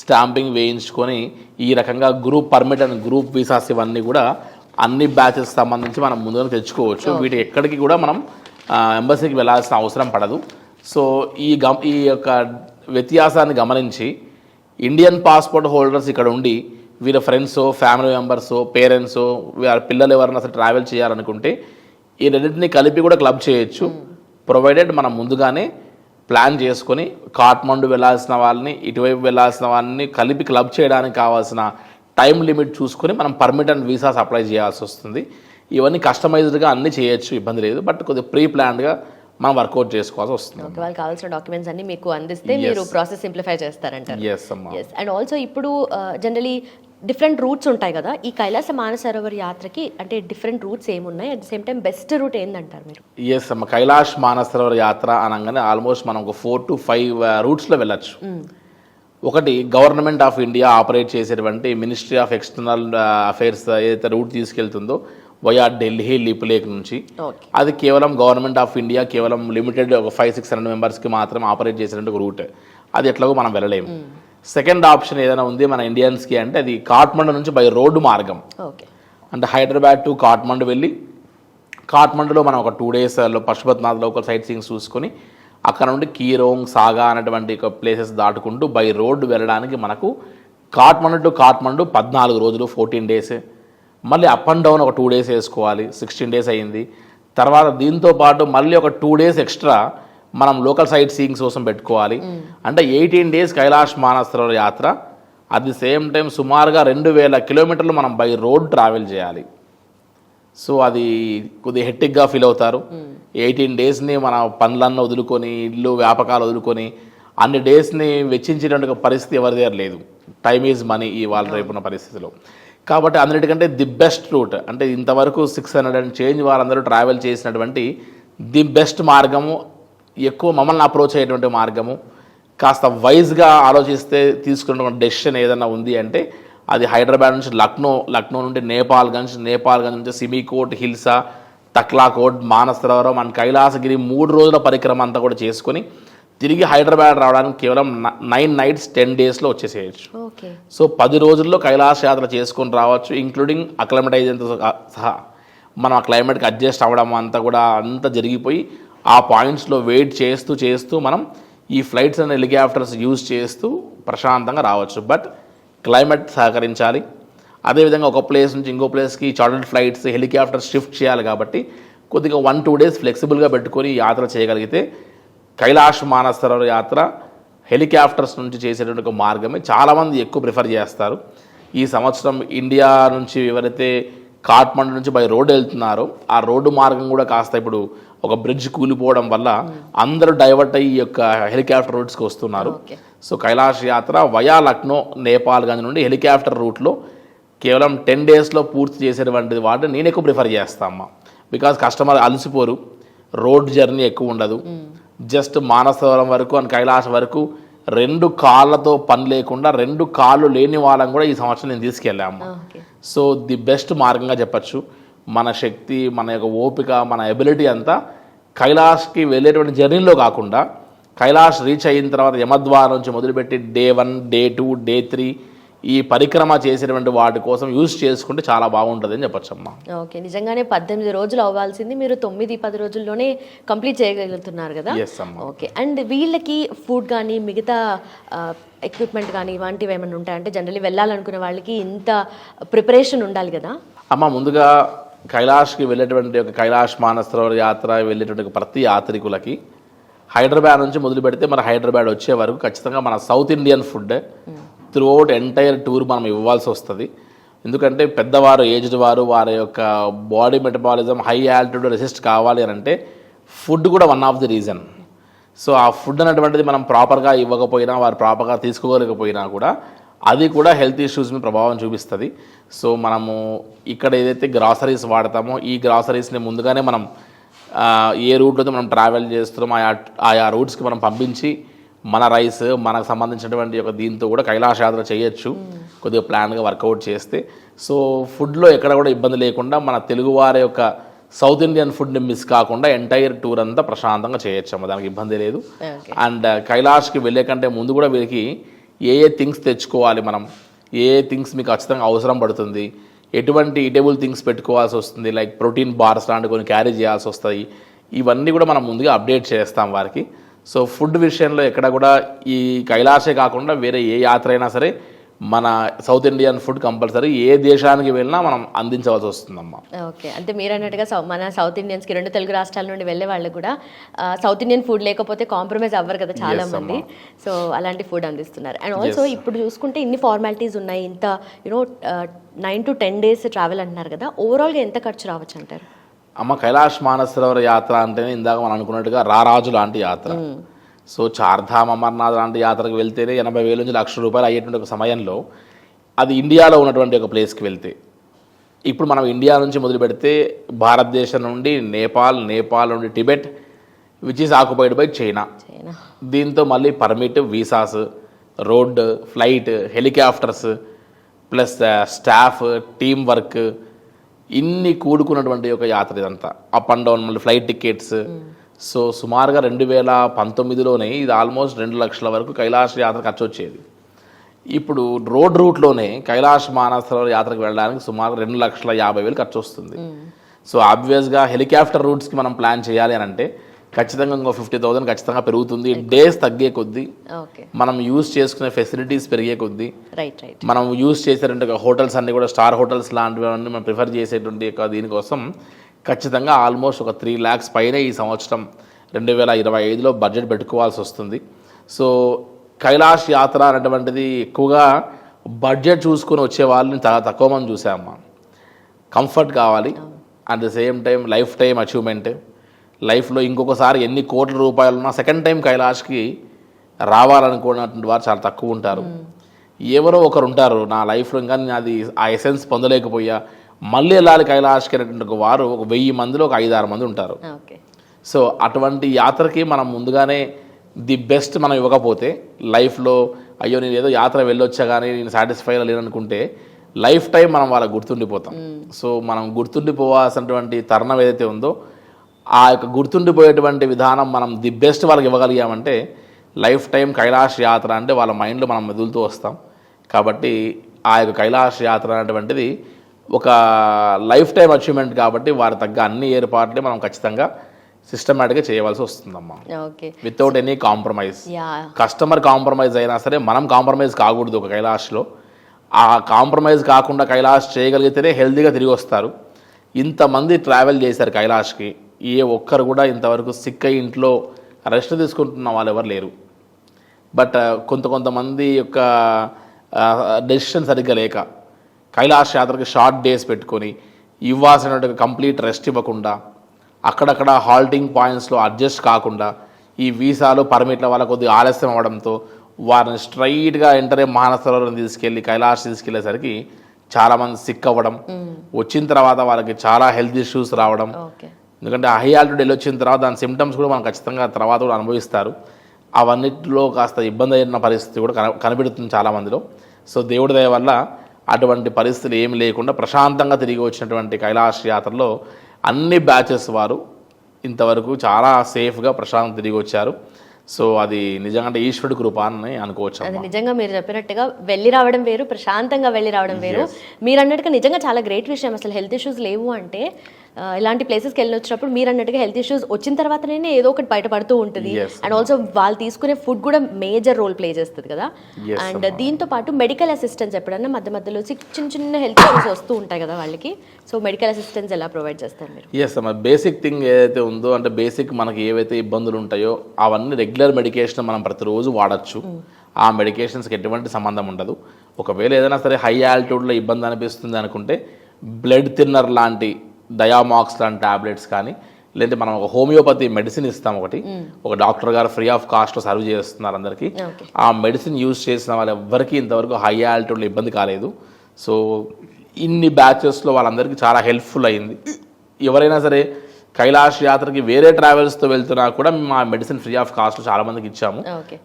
స్టాంపింగ్ వేయించుకొని ఈ రకంగా group permit and group visas ఇవన్నీ కూడా అన్ని బ్యాచెస్ సంబంధించి మనం ముందుగా తెచ్చుకోవచ్చు. వీటి ఎక్కడికి కూడా మనం ఎంబసీకి వెళ్ళాల్సిన అవసరం పడదు. సో ఈ యొక్క వ్యత్యాసాన్ని గమనించి ఇండియన్ పాస్పోర్ట్ హోల్డర్స్ ఇక్కడ ఉండి వీళ్ళ ఫ్రెండ్స్, ఫ్యామిలీ మెంబర్స్, పేరెంట్స్, వీళ్ళ పిల్లలు ఎవరైనా అసలు ట్రావెల్ చేయాలనుకుంటే ఈ రెండింటిని కలిపి కూడా క్లబ్ చేయొచ్చు, ప్రొవైడెడ్ మనం ముందుగానే ప్లాన్ చేసుకొని కాఠ్మండు వెళ్ళాల్సిన వాళ్ళని ఇటువైపు వెళ్ళాల్సిన వాళ్ళని కలిపి క్లబ్ చేయడానికి కావాల్సిన టైం లిమిట్ చూసుకొని మనం పర్మిట్ అండ్ వీసాస్ అప్లై చేయాల్సి వస్తుంది. ఇవన్నీ కస్టమైజ్డ్గా అన్నీ చేయొచ్చు, ఇబ్బంది లేదు. బట్ కొద్దిగా ప్రీ ప్లాన్డ్గా మనం వర్కౌట్ చేసుకోవాల్సి వస్తుంది. వాళ్ళకి కావాల్సిన డాక్యుమెంట్స్ అన్ని మీకు అందిస్తే మీరు ప్రాసెస్ సింప్లిఫై చేస్తారంటారు. అండ్ ఆల్సో ఇప్పుడు జనరలీ డిఫరెంట్ రూట్స్ ఉంటాయి కదా, ఈ కైలాస మానసరోవర్ యాత్రకి అంటే డిఫరెంట్ రూట్స్ ఏమున్నాయి, at the same time best route ఏందంటారు మీరు? ఎస్ అమ్మ, కైలాష్ మానసరోవర్ యాత్ర అనగానే ఆల్మోస్ట్ మనం ఒక 4 to 5 రూట్స్లో వెళ్ళచ్చు. ఒకటి గవర్నమెంట్ ఆఫ్ ఇండియా ఆపరేట్ చేసేటువంటి మినిస్ట్రీ ఆఫ్ ఎక్స్టర్నల్ అఫైర్స్ ఏదైతే రూట్ తీసుకెళ్తుందో వయా ఢిల్లీ లిపులేక్ నుంచి, అది కేవలం గవర్నమెంట్ ఆఫ్ ఇండియా కేవలం లిమిటెడ్ ఒక 500-600 మెంబర్స్కి మాత్రం ఆపరేట్ చేసేటువంటి ఒక రూట్. అది ఎట్లాగో మనం వెళ్ళలేము. సెకండ్ ఆప్షన్ ఏదైనా ఉంది మన ఇండియన్స్కి అంటే అది కాఠ్మండు నుంచి బై రోడ్డు మార్గం. అంటే హైదరాబాద్ టు కాఠ్మండు వెళ్ళి కాఠ్మండులో మనం ఒక 2 days Pashupatinath local sightseeings చూసుకొని అక్కడ నుండి కీరోంగ్, సాగా అనేటువంటి ప్లేసెస్ దాటుకుంటూ బై రోడ్డు వెళ్ళడానికి మనకు కాఠ్మండు టు కాఠ్మండు 14 రోజులు 14 డేస్, మళ్ళీ అప్ అండ్ డౌన్ ఒక 2 డేస్ వేసుకోవాలి, 16 డేస్ అయ్యింది. తర్వాత దీంతో పాటు మళ్ళీ ఒక 2 డేస్ ఎక్స్ట్రా మనం లోకల్ సైట్ సీయింగ్స్ కోసం పెట్టుకోవాలి. అంటే 18 డేస్ కైలాష్ మానస్ సరోవర్ యాత్ర. అట్ ది సేమ్ టైం సుమారుగా 2000 కిలోమీటర్లు మనం బై రోడ్ ట్రావెల్ చేయాలి. సో అది కొద్దిగా హెక్టిక్గా ఫీల్ అవుతారు. 18 డేస్ని మన పనులన్నీ వదులుకొని, ఇల్లు వ్యాపకాలు వదులుకొని అన్ని డేస్ని వెచ్చించేటువంటి పరిస్థితి ఎవరి దగ్గర లేదు. టైమ్ ఈజ్ మనీ ఇవాళ రేపున్న పరిస్థితిలో. కాబట్టి అన్నిటికంటే ది బెస్ట్ రూట్, అంటే ఇంతవరకు 600 అండ్ చేంజ్ వారందరూ ట్రావెల్ చేసినటువంటి ది బెస్ట్ మార్గము, ఎక్కువ మమ్మల్ని అప్రోచ్ అయ్యేటువంటి మార్గము, కాస్త వైజ్గా ఆలోచిస్తే తీసుకున్న డెసిషన్ ఏదైనా ఉంది అంటే అది హైదరాబాద్ నుంచి లక్నో నుండి నేపాల్గంజ్ నుంచి సిమికోట్, హిల్సా, తక్లాకోట్, మానస్ సరోవరం అండ్ కైలాసగిరి 3 రోజుల పరిక్రమ అంతా కూడా చేసుకొని తిరిగి హైదరాబాద్ రావడానికి కేవలం 9 nights 10 daysలో వచ్చేసేయచ్చు. సో 10 రోజుల్లో కైలాస యాత్ర చేసుకొని రావచ్చు, ఇంక్లూడింగ్ అక్లమటైజేషన్తో సహా. మనం ఆ క్లైమేట్కి అడ్జస్ట్ అవ్వడం అంతా జరిగిపోయి ఆ పాయింట్స్లో వెయిట్ చేస్తూ మనం ఈ ఫ్లైట్స్ అండ్ హెలికాప్టర్స్ యూజ్ చేస్తూ ప్రశాంతంగా రావచ్చు. బట్ క్లైమేట్ సహకరించాలి. అదేవిధంగా ఒక ప్లేస్ నుంచి ఇంకో ప్లేస్కి చార్టర్డ్ ఫ్లైట్స్, హెలికాప్టర్స్ షిఫ్ట్ చేయాలి. కాబట్టి కొద్దిగా 1-2 days ఫ్లెక్సిబుల్గా పెట్టుకొని యాత్ర చేయగలిగితే కైలాష్ మానస్ సరోవర్ యాత్ర హెలికాప్టర్స్ నుంచి చేసేటువంటి ఒక మార్గమే చాలామంది ఎక్కువ ప్రిఫర్ చేస్తారు. ఈ సంవత్సరం ఇండియా నుంచి ఎవరైతే కాఠ్మండు నుంచి బై రోడ్ వెళ్తున్నారో ఆ రోడ్డు మార్గం కూడా కాస్త ఇప్పుడు ఒక బ్రిడ్జ్ కూలిపోవడం వల్ల అందరూ డైవర్ట్ అయ్యి ఈ యొక్క హెలికాప్టర్ రూట్స్కి వస్తున్నారు. సో కైలాష్ యాత్ర వయా లక్నో, నేపాల్గంజ్ నుండి హెలికాప్టర్ రూట్లో కేవలం 10 daysలో పూర్తి చేసేటువంటి వాటిని నేను ఎక్కువ ప్రిఫర్ చేస్తామా. బికాజ్ కస్టమర్ అలసిపోరు, రోడ్ జర్నీ ఎక్కువ ఉండదు. జస్ట్ మానస్ సరోవరం వరకు అండ్ కైలాష్ వరకు 2 కాళ్ళతో పని లేకుండా 2 కాళ్ళు లేని వాళ్ళని కూడా ఈ సంవత్సరం నేను తీసుకెళ్ళాము. సో ది బెస్ట్ మార్గంగా చెప్పచ్చు. మన శక్తి, మన యొక్క ఓపిక, మన ఎబిలిటీ అంతా కైలాష్కి వెళ్ళేటువంటి జర్నీలో కాకుండా కైలాష్ రీచ్ అయిన తర్వాత యమద్వారం నుంచి మొదలుపెట్టి Day 1, Day 2, Day 3 ఈ పరిక్రమ చేసేటువంటి వాటి కోసం యూజ్ చేసుకుంటే చాలా బాగుంటుంది అని చెప్పచ్చమ్మా. ఓకే, నిజంగానే 18 రోజులు అవ్వాల్సింది మీరు 9-10 రోజుల్లోనే కంప్లీట్ చేయగలుగుతున్నారు కదా. ఓకే, అండ్ వీళ్ళకి ఫుడ్ కానీ మిగతా ఎక్విప్మెంట్ కానీ ఇలాంటివి ఏమైనా ఉంటాయంటే జనరల్లీ వెళ్ళాలనుకునే వాళ్ళకి ఇంత ప్రిపరేషన్ ఉండాలి కదా అమ్మ. ముందుగా కైలాష్కి వెళ్ళేటువంటి ఒక కైలాష్ మానస్ సరోవర్ యాత్ర వెళ్ళేటువంటి ప్రతి యాత్రికులకి హైదరాబాద్ నుంచి మొదలు పెడితే మన హైదరాబాద్ వచ్చే వరకు ఖచ్చితంగా మన south Indian food throughout entire tour మనం ఇవ్వాల్సి వస్తుంది. ఎందుకంటే పెద్దవారు, ఏజ్డ్ వారు, వారి యొక్క body metabolism high altitude resist కావాలి అని అంటే ఫుడ్ కూడా one of the reason. So ఆ ఫుడ్ అనేటువంటిది మనం ప్రాపర్గా ఇవ్వకపోయినా, వారు ప్రాపర్గా తీసుకోగలిగిపోయినా కూడా అది కూడా హెల్త్ ఇష్యూస్ మీద ప్రభావం చూపిస్తుంది. సో మనము ఇక్కడ ఏదైతే గ్రాసరీస్ వాడతామో ఈ గ్రాసరీస్ని ముందుగానే మనం ఏ రూట్లో మనం ట్రావెల్ చేస్తున్నామో ఆయా రూట్స్కి మనం పంపించి మన రైస్, మనకు సంబంధించినటువంటి ఒక దీంతో కూడా కైలాష్ యాత్ర చేయొచ్చు కొద్దిగా ప్లాన్గా వర్కౌట్ చేస్తే. సో ఫుడ్లో ఎక్కడ కూడా ఇబ్బంది లేకుండా మన తెలుగువారి యొక్క సౌత్ ఇండియన్ ఫుడ్ని మిస్ కాకుండా ఎంటైర్ టూర్ అంతా ప్రశాంతంగా చేయొచ్చు, దానికి ఇబ్బంది లేదు. అండ్ కైలాష్కి వెళ్ళే కంటే ముందు కూడా వీరికి ఏ థింగ్స్ తెచ్చుకోవాలి, మనం ఏ థింగ్స్ మీకు ఖచ్చితంగా అవసరం పడుతుంది, ఎటువంటి ఈటేబుల్ థింగ్స్ పెట్టుకోవాల్సి వస్తుంది, లైక్ ప్రోటీన్ బార్స్ లాంటి కొన్ని క్యారీ చేయాల్సి వస్తాయి. ఇవన్నీ కూడా మనం ముందుగా అప్డేట్ చేస్తాం వారికి. సో ఫుడ్ విషయంలో ఎక్కడ కూడా ఈ కైలాసే కాకుండా వేరే ఏ యాత్ర అయినా సరే మన సౌత్ ఇండియన్ ఫుడ్ కంపల్సరీ ఏ దేశానికి వెళ్ళినా మనం అందించవలసి వస్తుందమ్మా. ఓకే, అంటే మీరు అన్నట్టుగా మన సౌత్ ఇండియన్స్కి 2 తెలుగు రాష్ట్రాల నుండి వెళ్ళే వాళ్ళు కూడా సౌత్ ఇండియన్ ఫుడ్ లేకపోతే కాంప్రమైజ్ అవ్వరు కదా చాలా మంది. సో అలాంటి ఫుడ్ అందిస్తున్నారు. అండ్ ఆల్సో ఇప్పుడు చూసుకుంటే ఇన్ని ఫార్మాలిటీస్ ఉన్నాయి, ఇంత 9 to 10 days ట్రావెల్ అంటున్నారు కదా, ఓవరాల్గా ఎంత ఖర్చు రావచ్చు అంటారు? అమ్మ, కైలాష్ మానస్ సరోవర్ యాత్ర అంటేనే ఇందాక మనం అనుకున్నట్టుగా రారాజు లాంటి యాత్ర. సో చార్ధామ్, అమర్నాథ్ లాంటి యాత్రకు వెళ్తేనే 80,000 నుంచి ₹1,00,000 అయ్యేటువంటి ఒక సమయంలో అది ఇండియాలో ఉన్నటువంటి ఒక ప్లేస్కి వెళ్తే, ఇప్పుడు మనం ఇండియా నుంచి మొదలు పెడితే భారతదేశం నుండి నేపాల్ నుండి Tibet, which is occupied by China. దీంతో మళ్ళీ permit, visas, road, flight, helicopters plus staff, team work, ఇన్ని కూడుకున్నటువంటి ఒక యాత్ర ఇదంతా. అప్ అండ్ డౌన్, మళ్ళీ ఫ్లైట్ టికెట్స్. సో సుమారుగా 2019లోనే ఇది ఆల్మోస్ట్ 2 లక్షల వరకు కైలాష్ యాత్ర ఖర్చు వచ్చేది. ఇప్పుడు రోడ్ రూట్లోనే కైలాష్ మానస్ సరోవర్ యాత్రకు వెళ్ళడానికి సుమారు 2,50,000 ఖర్చు వస్తుంది. సో ఆబ్వియస్గా హెలికాప్టర్ రూట్స్కి మనం ప్లాన్ చేయాలి అని అంటే ఖచ్చితంగా ఇంకో 50,000 ఖచ్చితంగా పెరుగుతుంది. డేస్ తగ్గే కొద్దీ, ఓకే, మనం యూజ్ చేసుకునే ఫెసిలిటీస్ పెరిగే కొద్దీ, రైట్ రైట్, మనం యూజ్ చేసేటువంటి హోటల్స్ అన్నీ కూడా స్టార్ హోటల్స్ లాంటివి అన్నీ మనం ప్రిఫర్ చేసేటువంటి దీనికోసం ఖచ్చితంగా ఆల్మోస్ట్ ఒక 3 lakhs పైనే ఈ సంవత్సరం 2025లో బడ్జెట్ పెట్టుకోవాల్సి వస్తుంది. సో కైలాష్ యాత్ర అనేటువంటిది ఎక్కువగా బడ్జెట్ చూసుకొని వచ్చే వాళ్ళని చాలా తక్కువ మంది చూసామమ్మా. కంఫర్ట్ కావాలి, at the same time life time achievement, లైఫ్లో ఇంకొకసారి ఎన్ని కోట్ల రూపాయలున్నా సెకండ్ టైం కైలాష్కి రావాలనుకున్నటువంటి వారు చాలా తక్కువ ఉంటారు. ఎవరో ఒకరు ఉంటారు, నా లైఫ్లో ఇంకా నేను అది ఆ ఎసెన్స్ పొందలేకపోయా, మళ్ళీ వెళ్ళాలి కైలాష్కి అనేటువంటి వారు ఒక 1000 మందిలో ఒక 5-6 మంది ఉంటారు. ఓకే, సో అటువంటి యాత్రకి మనం ముందుగానే ది బెస్ట్ మనం ఇవ్వకపోతే లైఫ్లో అయ్యో నేను ఏదో యాత్ర వెళ్ళొచ్చా కానీ నేను సాటిస్ఫై లేననుకుంటే లైఫ్ టైం మనం వాళ్ళకి గుర్తుండిపోతాం. సో మనం గుర్తుండిపోవాల్సినటువంటి తరుణం ఏదైతే ఉందో ఆ యొక్క గుర్తుండిపోయేటువంటి విధానం మనం ది బెస్ట్ వాళ్ళకి ఇవ్వగలిగామంటే లైఫ్ టైం కైలాష్ యాత్ర అంటే వాళ్ళ మైండ్లో మనం మెదులుతూ వస్తాం. కాబట్టి ఆ యొక్క కైలాష్ యాత్ర అనేటువంటిది ఒక లైఫ్ టైం అచీవ్మెంట్ కాబట్టి వారి తగ్గ అన్ని ఏర్పాట్లు మనం ఖచ్చితంగా సిస్టమేటిక్గా చేయవలసి వస్తుందమ్మా, okay, without any compromise. Yeah, customer compromise అయినా సరే మనం కాంప్రమైజ్ కాకూడదు ఒక కైలాష్లో. ఆ కాంప్రమైజ్ కాకుండా కైలాష్ చేయగలిగితేనే హెల్తీగా తిరిగి వస్తారు. ఇంతమంది ట్రావెల్ చేశారు కైలాష్కి, ఏ ఒక్కరు కూడా ఇంతవరకు సిక్ అయ్యి ఇంట్లో రెస్ట్ తీసుకుంటున్న వాళ్ళు ఎవరు లేరు. బట్ కొంతమంది యొక్క డెసిషన్ సరిగ్గా లేక కైలాష్ యాత్రకి షార్ట్ డేస్ పెట్టుకొని ఇవ్వాల్సినట్టు కంప్లీట్ రెస్ట్ ఇవ్వకుండా అక్కడక్కడ హాల్టింగ్ పాయింట్స్లో అడ్జస్ట్ కాకుండా ఈ వీసాలు పర్మిట్ల వల్ల కొద్దిగా ఆలస్యం అవ్వడంతో వారిని స్ట్రైట్గా ఎంటరే మానసరోవరం తీసుకెళ్ళి కైలాష్ తీసుకెళ్లేసరికి చాలామంది సిక్ అవ్వడం, వచ్చిన తర్వాత వాళ్ళకి చాలా హెల్త్ ఇష్యూస్ రావడం. ఎందుకంటే హై ఆల్టిట్యూడ్ వెళ్ళొచ్చిన తర్వాత దాని సిమ్టమ్స్ కూడా మనం ఖచ్చితంగా తర్వాత కూడా అనుభవిస్తారు. అవన్నిటిలో కాస్త ఇబ్బంది అయిన పరిస్థితి కూడా కనబడుతుంది చాలామందిలో. సో దేవుడి దయ వల్ల అటువంటి పరిస్థితులు ఏమి లేకుండా ప్రశాంతంగా తిరిగి వచ్చినటువంటి కైలాష్ యాత్రలో అన్ని బ్యాచెస్ వారు ఇంతవరకు చాలా సేఫ్గా ప్రశాంతంగా తిరిగి వచ్చారు. సో అది నిజంగా అంటే ఈశ్వరుడి కృప అని అనుకోవచ్చు. అది నిజంగా మీరు చెప్పినట్టుగా వెళ్ళి రావడం వేరు, ప్రశాంతంగా వెళ్ళి రావడం వేరు. మీరు అన్నట్టుగా నిజంగా చాలా గ్రేట్ విషయం. అసలు హెల్త్ ఇష్యూస్ లేవు అంటే ఇలాంటి ప్లేసెస్కి వెళ్ళి వచ్చినప్పుడు మీరు అన్నట్టుగా హెల్త్ ఇష్యూస్ వచ్చిన తర్వాతనే ఏదో ఒకటి బయటపడుతూ ఉంటుంది. అండ్ ఆల్సో వాళ్ళు తీసుకునే ఫుడ్ కూడా మేజర్ రోల్ ప్లే చేస్తుంది కదా. అండ్ దీంతో పాటు మెడికల్ అసిస్టెన్స్ ఎప్పుడన్నా మధ్య మధ్యలో చిన్న హెల్త్ ఇష్యూస్ వస్తూ ఉంటాయి కదా వాళ్ళకి. సో మెడికల్ అసిస్టెన్స్ ఎలా ప్రొవైడ్ చేస్తారు మీరు? ఎస్ అమ్మా, బేసిక్ థింగ్ ఏదైతే ఉందో అంటే బేసిక్ మనకి ఏవైతే ఇబ్బందులు ఉంటాయో అవన్నీ రెగ్యులర్ మెడికేషన్ మనం ప్రతిరోజు వాడచ్చు. ఆ మెడికేషన్స్కి ఎటువంటి సంబంధం ఉండదు. ఒకవేళ ఏదైనా సరే హై ఆల్టిట్యూడ్లో ఇబ్బంది అనిపిస్తుంది అనుకుంటే బ్లడ్ థిన్నర్ లాంటి డయామాక్స్ లాంటి టాబ్లెట్స్ కానీ లేదంటే మనం ఒక హోమియోపతి మెడిసిన్ ఇస్తాం ఒకటి, ఒక డాక్టర్ గారు ఫ్రీ ఆఫ్ కాస్ట్లో సర్వ్ చేస్తున్నారు అందరికీ. ఆ మెడిసిన్ యూజ్ చేసిన వాళ్ళు ఎవ్వరికీ ఇంతవరకు హై ఆల్టిట్యూడ్లో ఇబ్బంది కాలేదు. సో ఇన్ని బ్యాచెస్లో వాళ్ళందరికీ చాలా హెల్ప్ఫుల్ అయింది. ఎవరైనా సరే కైలాష్ యాత్రకి వేరే ట్రావెల్స్తో వెళ్తున్నా కూడా మేము ఆ మెడిసిన్ ఫ్రీ ఆఫ్ కాస్ట్లో చాలామందికి ఇచ్చాము.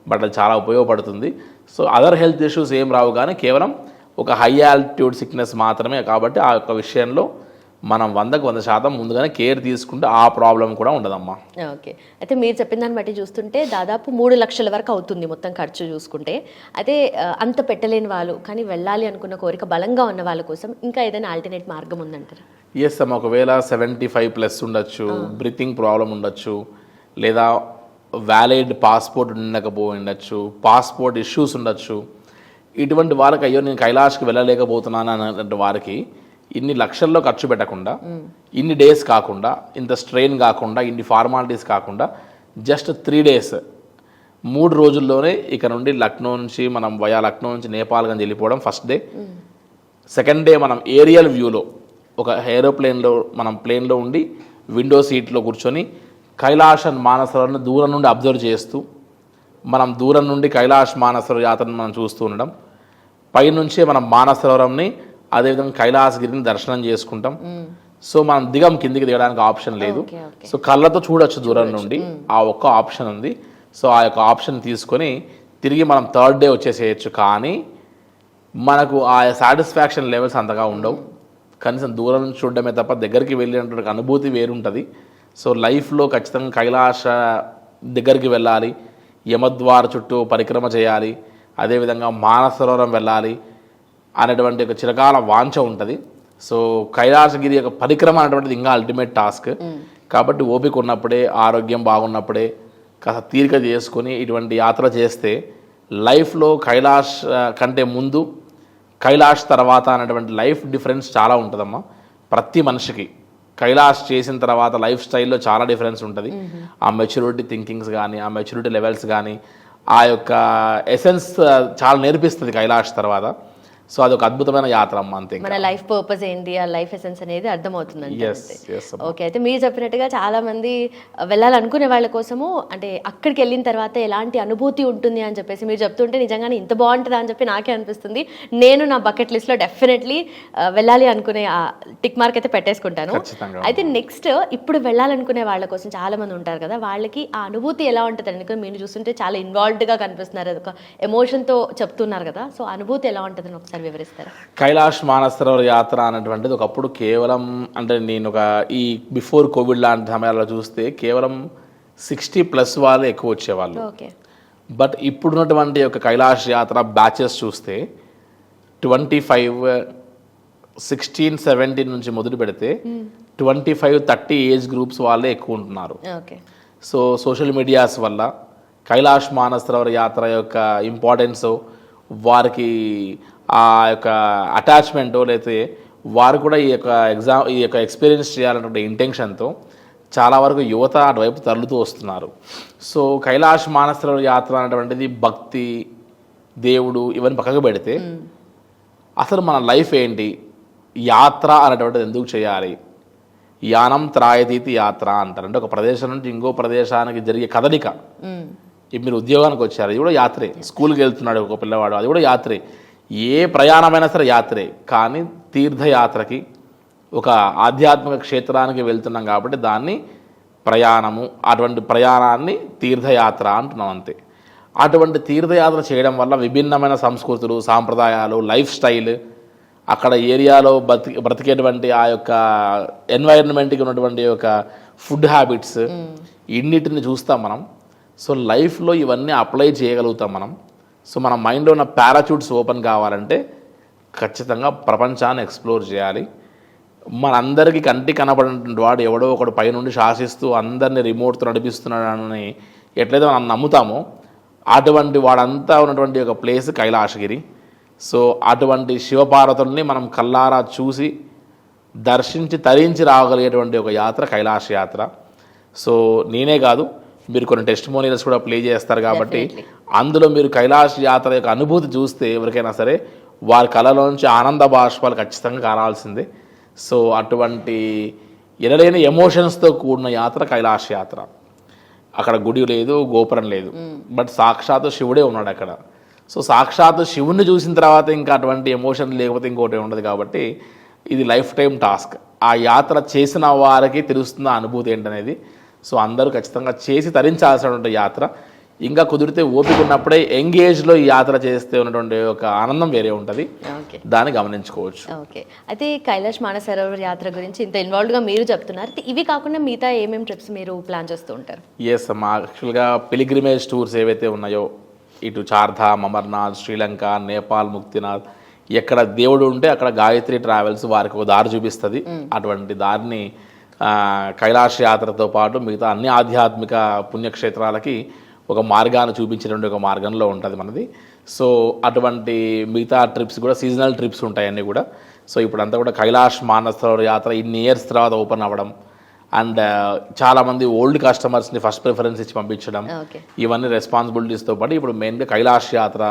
బట్ అది చాలా ఉపయోగపడుతుంది. సో అదర్ హెల్త్ ఇష్యూస్ ఏం రావు, కానీ కేవలం ఒక హై ఆల్టిట్యూడ్ సిక్నెస్ మాత్రమే. కాబట్టి ఆ యొక్క విషయంలో మనం 100% ముందుగానే కేర్ తీసుకుంటే ఆ ప్రాబ్లం కూడా ఉండదమ్మా. ఓకే, అయితే మీరు చెప్పిన దాన్ని బట్టి చూస్తుంటే దాదాపు 3 లక్షల వరకు అవుతుంది మొత్తం ఖర్చు చూసుకుంటే. అయితే అంత పెట్టలేని వాళ్ళు కానీ వెళ్ళాలి అనుకున్న కోరిక బలంగా ఉన్న వాళ్ళ కోసం ఇంకా ఏదైనా ఆల్టర్నేట్ మార్గం ఉందంటారా? ఎస్ అమ్మ, ఒకవేళ 75+ ఉండొచ్చు, బ్రీతింగ్ ప్రాబ్లం ఉండొచ్చు, లేదా వ్యాలిడ్ పాస్పోర్ట్ ఉండకపోయి ఉండొచ్చు, పాస్పోర్ట్ ఇష్యూస్ ఉండొచ్చు. ఇటువంటి వాళ్ళకి అయ్యో నేను కైలాష్కి వెళ్ళలేకపోతున్నాను అన్నటువంటి వారికి ఇన్ని లక్షల్లో ఖర్చు పెట్టకుండా, ఇన్ని డేస్ కాకుండా, ఇంత స్ట్రెయిన్ కాకుండా, ఇన్ని ఫార్మాలిటీస్ కాకుండా జస్ట్ 3 days 3 రోజుల్లోనే ఇక నుండి లక్నో నుంచి మనం వయా లక్నో నుంచి నేపాల్ కానీ వెళ్ళిపోవడం ఫస్ట్ డే. సెకండ్ డే మనం ఏరియల్ వ్యూలో ఒక ఏరోప్లేన్లో మనం ప్లేన్లో ఉండి విండో సీట్లో కూర్చొని కైలాష్ మానసరోవర్ని దూరం నుండి అబ్జర్వ్ చేస్తూ మనం దూరం నుండి కైలాష్ మానసరోవర్ యాత్రను మనం చూస్తూ ఉండడం. పైనుంచే మనం మానసరోవరంని అదేవిధంగా కైలాసగిరిని దర్శనం చేసుకుంటాం. సో మనం కిందికి దిగడానికి ఆప్షన్ లేదు. సో కళ్ళతో చూడొచ్చు దూరం నుండి, ఆ ఒక్క ఆప్షన్ ఉంది. సో ఆ యొక్క ఆప్షన్ తీసుకొని తిరిగి మనం 3rd day వచ్చేసేయచ్చు. కానీ మనకు ఆ సాటిస్ఫాక్షన్ లెవెల్స్ అంతగా ఉండవు. కనీసం దూరం నుంచి చూడడమే తప్ప దగ్గరికి వెళ్ళినటువంటి అనుభూతి వేరుంటుంది. సో లైఫ్లో ఖచ్చితంగా కైలాస దగ్గరికి వెళ్ళాలి, యమద్వార చుట్టూ పరిక్రమ చేయాలి, అదేవిధంగా మానసరోవరం వెళ్ళాలి అనేటువంటి ఒక చిరకాల వాంఛ ఉంటుంది. సో కైలాసగిరి యొక్క పరిక్రమ అనేటువంటిది ఇంకా అల్టిమేట్ టాస్క్. కాబట్టి ఓపిక ఉన్నప్పుడే, ఆరోగ్యం బాగున్నప్పుడే కాస్త తీరిక చేసుకొని ఇటువంటి యాత్ర చేస్తే లైఫ్లో కైలాష్ కంటే ముందు, కైలాష్ తర్వాత అనేటువంటి లైఫ్ డిఫరెన్స్ చాలా ఉంటుందమ్మా ప్రతి మనిషికి. కైలాష్ చేసిన తర్వాత లైఫ్ స్టైల్లో చాలా డిఫరెన్స్ ఉంటుంది. ఆ మెచ్యూరిటీ థింకింగ్స్ కానీ, ఆ మెచ్యూరిటీ లెవెల్స్ కానీ, ఆ యొక్క ఎసెన్స్ చాలా నేర్పిస్తుంది కైలాష్ తర్వాత. సో అదొక అద్భుతమైన యాత్ర అమ్మ, అంతే. మన లైఫ్ పర్పస్ ఏంటి, ఆ లైఫ్ ఎసెన్స్ అనేది అర్థమవుతుంది. Yes, ఓకే, అయితే మీరు చెప్పినట్టుగా చాలా మంది వెళ్ళాలనుకునే వాళ్ళ కోసము అంటే అక్కడికి వెళ్ళిన తర్వాత ఎలాంటి అనుభూతి ఉంటుంది అని చెప్పేసి మీరు చెప్తుంటే నిజంగానే ఇంత బాగుంటుందా అని చెప్పి నాకే అనిపిస్తుంది. నేను నా బకెట్ లిస్ట్లో డెఫినెట్లీ వెళ్ళాలి అనుకునే టిక్ మార్క్ అయితే పెట్టేసుకుంటాను. అయితే నెక్స్ట్ ఇప్పుడు వెళ్ళాలనుకునే వాళ్ళ కోసం చాలా మంది ఉంటారు కదా, వాళ్ళకి ఆ అనుభూతి ఎలా ఉంటుంది అనుకో, మీరు చూస్తుంటే చాలా ఇన్వాల్వ్డ్గా కనిపిస్తున్నారు, ఒక ఎమోషన్తో చెప్తున్నారు కదా, సో అనుభూతి ఎలా ఉంటుందని ఒకసారి వివరిస్తారా? కైలాష్ మానస సరోవర్ యాత్ర అనేటువంటిది ఒకప్పుడు కేవలం అంటే నేను ఒక ఈ బిఫోర్ కోవిడ్ లాంటి సమయాల్లో చూస్తే కేవలం 60+ వాళ్ళే ఎక్కువ వచ్చేవాళ్ళు. ఓకే, బట్ ఇప్పుడున్నటువంటి ఒక కైలాష్ యాత్ర బ్యాచెస్ చూస్తే 25, 16, 17 నుంచి మొదలు పెడితే 25, 30 ఏజ్ గ్రూప్స్ వాళ్ళే ఎక్కువ ఉంటున్నారు. ఓకే, సో సోషల్ మీడియాస్ వల్ల కైలాష్ మానస సరోవర్ యాత్ర యొక్క ఇంపార్టెన్స్, వారికి ఆ యొక్క అటాచ్మెంటో లేకపోతే వారు కూడా ఈ యొక్క ఎక్స్పీరియన్స్ చేయాలన్నటువంటి ఇంటెన్షన్తో చాలా వరకు యువత అటువైపు తరలుతూ వస్తున్నారు. సో కైలాష్ మానస సరోవర్ యాత్ర అనేటువంటిది భక్తి, దేవుడు ఇవన్నీ పక్కకు పెడితే అసలు మన లైఫ్ ఏంటి, యాత్ర అనేటువంటిది ఎందుకు చేయాలి? యానం త్రాయతీతి యాత్ర అంటారు. అంటే ఒక ప్రదేశం నుంచి ఇంకో ప్రదేశానికి జరిగే కదలిక. ఇప్పుడు మీరు ఉద్యోగానికి వచ్చారు, అది కూడా యాత్రే. స్కూల్కి వెళ్తున్నాడు ఒక పిల్లవాడు, అది కూడా యాత్రే. ఏ ప్రయాణమైనా సరే యాత్రే. కానీ తీర్థయాత్రకి, ఒక ఆధ్యాత్మిక క్షేత్రానికి వెళ్తున్నాం కాబట్టి దాన్ని ప్రయాణము, అటువంటి ప్రయాణాన్ని తీర్థయాత్ర అంటున్నాం, అంతే. అటువంటి తీర్థయాత్ర చేయడం వల్ల విభిన్నమైన సంస్కృతులు, సాంప్రదాయాలు, లైఫ్ స్టైల్, అక్కడ ఏరియాలో బ్రతికేటువంటి ఆ యొక్క ఎన్వైరన్మెంట్కి ఉన్నటువంటి ఒక ఫుడ్ హ్యాబిట్స్, ఇన్నిటిని చూస్తాం మనం. సో లైఫ్లో ఇవన్నీ అప్లై చేయగలుగుతాం మనం. సో మన మైండ్లో ఉన్న పారాచూట్స్ ఓపెన్ కావాలంటే ఖచ్చితంగా ప్రపంచాన్ని ఎక్స్ప్లోర్ చేయాలి. మనందరికీ కంటికి కనపడినటువంటి వాడు ఎవడో ఒకడు పైనుండి శాసిస్తూ అందరినీ రిమోట్తో నడిపిస్తున్నాడని ఎట్లయితే మనం నమ్ముతామో, అటువంటి వాడంతా ఉన్నటువంటి ఒక ప్లేస్ కైలాసగిరి. సో అటువంటి శివపార్వతుల్ని మనం కల్లారా చూసి దర్శించి తరించి రాగలిగేటువంటి ఒక యాత్ర కైలాస యాత్ర. సో నేనే కాదు, మీరు కొన్ని టెస్టిమోనియల్స్ కూడా ప్లే చేస్తారు కాబట్టి అందులో మీరు కైలాస యాత్ర యొక్క అనుభూతి చూస్తే ఎవరికైనా సరే వారి కళలోంచి ఆనంద బాష్పాలు ఖచ్చితంగా కానాల్సిందే. సో అటువంటి ఎనలేని ఎమోషన్స్తో కూడిన యాత్ర కైలాస యాత్ర. అక్కడ గుడి లేదు, గోపురం లేదు, బట్ సాక్షాత్ శివుడే ఉన్నాడు అక్కడ. సో సాక్షాత్ శివుణ్ణి చూసిన తర్వాత ఇంకా అటువంటి ఎమోషన్ లేకపోతే ఇంకోటి ఉండదు. కాబట్టి ఇది లైఫ్ టైం టాస్క్. ఆ యాత్ర చేసిన వారికి తెలుస్తున్న అనుభూతి ఏంటనేది. సో అందరూ ఖచ్చితంగా చేసి తరించాల్సినటువంటి యాత్ర. ఇంకా కుదిరితే ఓపిక ఉన్నప్పుడే ఎంగేజ్లో ఈ యాత్ర చేస్తే ఉన్నటువంటి ఒక ఆనందం వేరే ఉంటుంది, దాన్ని గమనించుకోవచ్చు. ఓకే, అయితే కైలాష్ మానస సరోవర్ యాత్ర గురించి ఇంత ఇన్వాల్వ్డ్గా మీరు చెప్తున్నారు. ఇవి కాకుండా మిగతా ఏమేమి ట్రిప్స్ మీరు ప్లాన్ చేస్తూ ఉంటారు? ఎస్ అమ్మా, యాక్చువల్గా పిలిగ్రిమేజ్ టూర్స్ ఏవైతే ఉన్నాయో, ఇటు చార్ధామ్, అమర్నాథ్, శ్రీలంక, నేపాల్, ముక్తినాథ్, ఎక్కడ దేవుడు ఉంటే అక్కడ గాయత్రి ట్రావెల్స్ వారికి ఒక దారి చూపిస్తుంది. అటువంటి దారిని కైలాస యాత్రతో పాటు మిగతా అన్ని ఆధ్యాత్మిక పుణ్యక్షేత్రాలకి ఒక మార్గాన్ని చూపించేటువంటి ఒక మార్గంలో ఉంటుంది మనది. సో అటువంటి మిగతా ట్రిప్స్ కూడా సీజనల్ ట్రిప్స్ ఉంటాయి అన్నీ కూడా. సో ఇప్పుడంతా కూడా కైలాష్ మానస సరోవర్ యాత్ర ఇన్ని ఇయర్స్ తర్వాత ఓపెన్ అవ్వడం, అండ్ చాలామంది ఓల్డ్ కస్టమర్స్ని ఫస్ట్ ప్రిఫరెన్స్ ఇచ్చి పంపించడం, ఇవన్నీ రెస్పాన్సిబిలిటీస్తో పాటు ఇప్పుడు మెయిన్గా కైలాష్ యాత్ర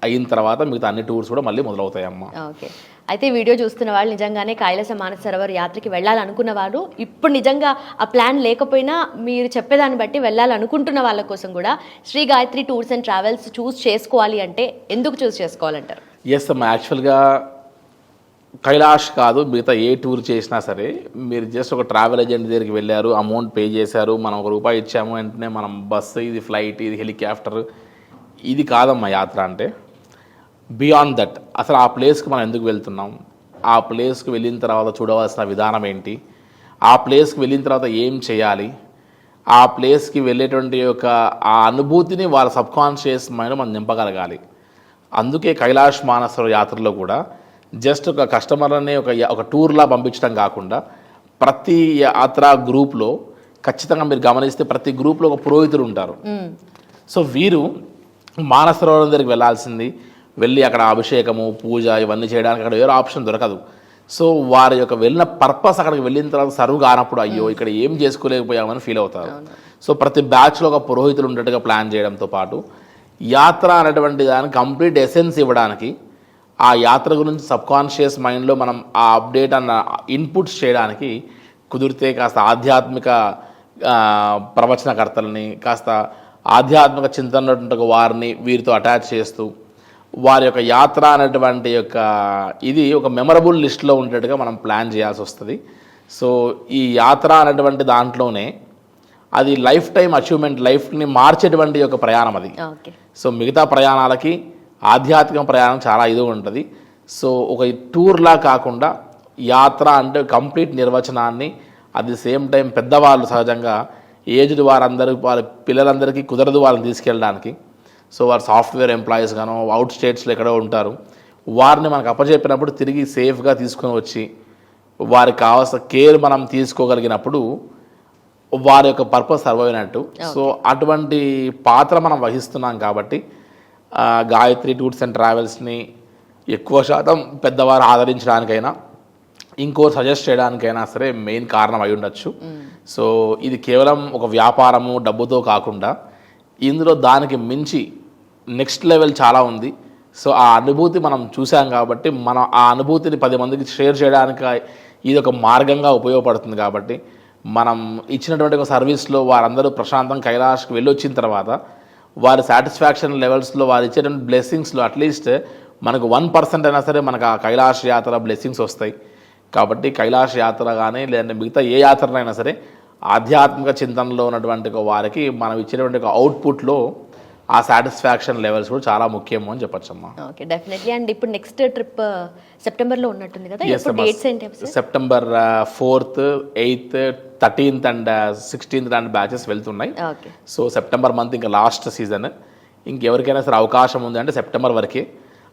అయిన తర్వాత మిగతా అన్ని టూర్స్ కూడా మళ్ళీ మొదలవుతాయమ్మా. ఓకే, అయితే వీడియో చూస్తున్న వాళ్ళు నిజంగానే కైలాస మానస సరోవర్ యాత్రకి వెళ్ళాలనుకున్న వారు, ఇప్పుడు నిజంగా ఆ ప్లాన్ లేకపోయినా మీరు చెప్పేదాన్ని బట్టి వెళ్ళాలనుకుంటున్న వాళ్ళ కోసం కూడా Shri Gayatri tours and travels choose చేసుకోవాలి అంటే ఎందుకు చూస్ చేసుకోవాలంటారు? ఎస్ అమ్మా, యాక్చువల్గా కైలాష్ కాదు, మిగతా ఏ టూర్ చేసినా సరే మీరు జస్ట్ ఒక ట్రావెల్ ఏజెంట్ దగ్గరికి వెళ్ళారు, అమౌంట్ పే చేశారు, మనం ₹1 ఇచ్చాము, వెంటనే మనం బస్సు, ఇది ఫ్లైట్, ఇది హెలికాప్టర్, ఇది కాదమ్మా యాత్ర అంటే. బియాండ్ దట్, అసలు ఆ ప్లేస్కి మనం ఎందుకు వెళ్తున్నాం, ఆ ప్లేస్కి వెళ్ళిన తర్వాత చూడవలసిన విధానం ఏంటి, ఆ ప్లేస్కి వెళ్ళిన తర్వాత ఏం చేయాలి, ఆ ప్లేస్కి వెళ్ళేటువంటి యొక్క ఆ అనుభూతిని వాళ్ళ సబ్కాన్షియస్ మైండ్ మనం నింపగలగాలి. అందుకే కైలాష్ మానస సరోవర్ యాత్రలో కూడా జస్ట్ ఒక కస్టమర్ని ఒక టూర్లా పంపించడం కాకుండా ప్రతి యాత్ర గ్రూప్లో ఖచ్చితంగా మీరు గమనిస్తే ప్రతి గ్రూప్లో ఒక పురోహితుడు ఉంటారు. సో వీరు మానస సరోవరం దగ్గరికి వెళ్ళాల్సింది, వెళ్ళి అక్కడ అభిషేకము పూజ ఇవన్నీ చేయడానికి అక్కడ వేరే ఆప్షన్ దొరకదు. సో వారి యొక్క వెళ్ళిన పర్పస్ అక్కడికి వెళ్ళిన తర్వాత సర్వ్ కానప్పుడు అయ్యో ఇక్కడ ఏం చేసుకోలేకపోయామని ఫీల్ అవుతారు. సో ప్రతి బ్యాచ్లో ఒక పురోహితులు ఉండేట్టుగా ప్లాన్ చేయడంతో పాటు యాత్ర అనేటువంటి దానికి కంప్లీట్ ఎసెన్స్ ఇవ్వడానికి, ఆ యాత్ర గురించి సబ్కాన్షియస్ మైండ్లో మనం ఆ అప్డేట్ అన్న ఇన్పుట్స్ చేయడానికి కుదిరితే కాస్త ఆధ్యాత్మిక ప్రవచనకర్తలని, కాస్త ఆధ్యాత్మిక చింతన వారిని వీరితో అటాచ్ చేస్తూ వారి యొక్క యాత్ర అనేటువంటి యొక్క ఇది ఒక మెమరబుల్ లిస్ట్లో ఉండేట్టుగా మనం ప్లాన్ చేయాల్సి వస్తుంది. సో ఈ యాత్ర అనేటువంటి దాంట్లోనే అది లైఫ్ టైం అచీవ్మెంట్, లైఫ్ని మార్చేటువంటి ఒక ప్రయాణం అది. సో మిగతా ప్రయాణాలకి ఆధ్యాత్మిక ప్రయాణం చాలా ఇది ఉంటుంది. సో ఒక టూర్లా కాకుండా యాత్ర అంటే కంప్లీట్ నిర్వచనాన్ని, అది సేమ్ టైం పెద్దవాళ్ళు సహజంగా ఏజ్డ్ వారందరూ వాళ్ళ పిల్లలందరికీ కుదరదు వాళ్ళని తీసుకెళ్ళడానికి. సో వారు సాఫ్ట్వేర్ ఎంప్లాయీస్ గానో అవుట్ స్టేట్స్లో ఎక్కడో ఉంటారు, వారిని మనకు అప్పచెప్పినప్పుడు తిరిగి సేఫ్గా తీసుకొని వచ్చి వారికి కావాల్సిన కేర్ మనం తీసుకోగలిగినప్పుడు వారి యొక్క పర్పస్ సర్వ్ అయినట్టు. సో అటువంటి పాత్ర మనం వహిస్తున్నాం కాబట్టి గాయత్రి టూర్స్ అండ్ ట్రావెల్స్ని ఎక్కువ శాతం పెద్దవారు ఆదరించడానికైనా ఇంకో సజెస్ట్ చేయడానికైనా సరే మెయిన్ కారణం అయి ఉండొచ్చు. సో ఇది కేవలం ఒక వ్యాపారము డబ్బుతో కాకుండా ఇందులో దానికి మించి నెక్స్ట్ లెవెల్ చాలా ఉంది. సో ఆ అనుభూతి మనం చూసాం కాబట్టి మనం ఆ అనుభూతిని 10 మందికి షేర్ చేయడానికి ఇది ఒక మార్గంగా ఉపయోగపడుతుంది. కాబట్టి మనం ఇచ్చినటువంటి ఒక సర్వీస్లో వారందరూ ప్రశాంతం కైలాష్కి వెళ్ళి వచ్చిన తర్వాత వారి సాటిస్ఫాక్షన్ లెవెల్స్లో వారు ఇచ్చేటువంటి బ్లెస్సింగ్స్లో అట్లీస్ట్ మనకు 1% అయినా సరే మనకు ఆ కైలాష్ యాత్ర బ్లెస్సింగ్స్ వస్తాయి. కాబట్టి కైలాష్ యాత్ర కానీ లేదంటే మిగతా ఏ యాత్రనైనా సరే ఆధ్యాత్మిక చింతనలో ఉన్నటువంటి వారికి మనం ఇచ్చినటువంటి ఒక అవుట్పుట్లో ఆ సాటిస్ఫాక్షన్ లెవెల్స్ కూడా చాలా ముఖ్యము అని చెప్పొచ్చమ్మా. Okay, definitely. అండ్ ఇప్పుడు నెక్స్ట్ ట్రిప్ సెప్టెంబర్లో ఉన్నట్టుంది కదా, డేట్స్ ఏంటి? September 4th, 8th, 13th and 16th and batches వెళ్తున్నాయి. సో సెప్టెంబర్ మంత్ ఇంకా లాస్ట్ సీజన్. ఇంకెవరికైనా సరే అవకాశం ఉంది అంటే సెప్టెంబర్ వరకే.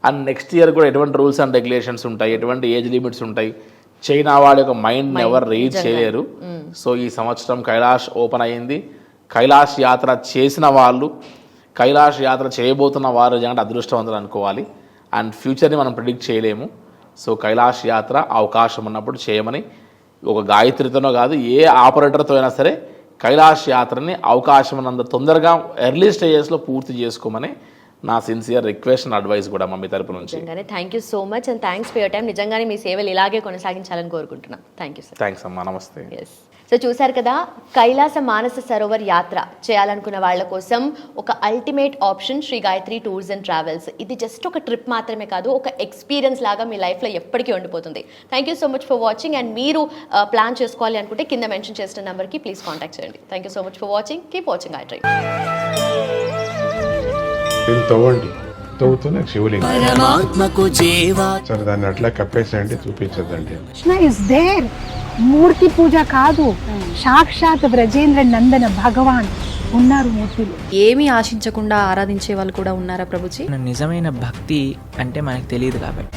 అండ్ నెక్స్ట్ ఇయర్ కూడా ఎటువంటి రూల్స్ అండ్ రెగ్యులేషన్స్ ఉంటాయి, ఎటువంటి ఏజ్ లిమిట్స్ ఉంటాయి, చైనా వాళ్ళ యొక్క మైండ్ని ఎవరు రీడ్ చేయలేరు. సో ఈ సంవత్సరం కైలాష్ ఓపెన్ అయ్యింది. కైలాష్ యాత్ర చేసిన వాళ్ళు, కైలాష్ యాత్ర చేయబోతున్న వారు నిజంగా అదృష్టవంతులు అనుకోవాలి. అండ్ ఫ్యూచర్ని మనం ప్రిడిక్ట్ చేయలేము. సో కైలాష్ యాత్ర అవకాశం ఉన్నప్పుడు చేయమని, ఒక గాయత్రితోనో కాదు ఏ ఆపరేటర్తో అయినా సరే కైలాష్ యాత్రని అవకాశం ఉన్నంత తొందరగా ఎర్లీ స్టేజెస్లో పూర్తి చేసుకోమని నా సిన్సియర్ రిక్వెస్ట్ అండ్ అడ్వైస్ కూడా మమ్మీ తరపు నుంచి. నిజంగానే thank you so much and thanks for your time. నిజంగానే మీ సేవలు ఇలాగే కొనసాగించాలని కోరుకుంటున్నాం. Thank you sir. థ్యాంక్స్ అమ్మా, నమస్తే. ఎస్, సో చూసారు కదా, కైలాస మానస సరోవర్ యాత్ర చేయాలనుకున్న వాళ్ళ కోసం ఒక ultimate option Shri Gayatri tours and travels. ఇది జస్ట్ ఒక ట్రిప్ మాత్రమే కాదు, ఒక ఎక్స్పీరియన్స్ లాగా మీ లైఫ్లో ఎప్పటికీ ఉండిపోతుంది. Thank you so much for watching. And మీరు ప్లాన్ చేసుకోవాలి అనుకుంటే కింద మెన్షన్ చేసిన నెంబర్కి ప్లీజ్ కాంటాక్ట్ చేయండి. Thank you so much for watching. Keep watching Gayatri. తవ్వుతూనే శివలింగం సరే దాన్ని అట్లా కప్పేసేయండి, చూపించదండి. Krishna is there. మూర్తి పూజ కాదు, సాక్షాత్ బ్రజేంద్ర నందన భగవాన్ ఉన్నారు మూర్తిలో. ఏమీ ఆశించకుండా ఆరాధించే వాళ్ళు కూడా ఉన్నారా ప్రభుజీ? నిజమైన భక్తి అంటే మనకు తెలియదు కాబట్టి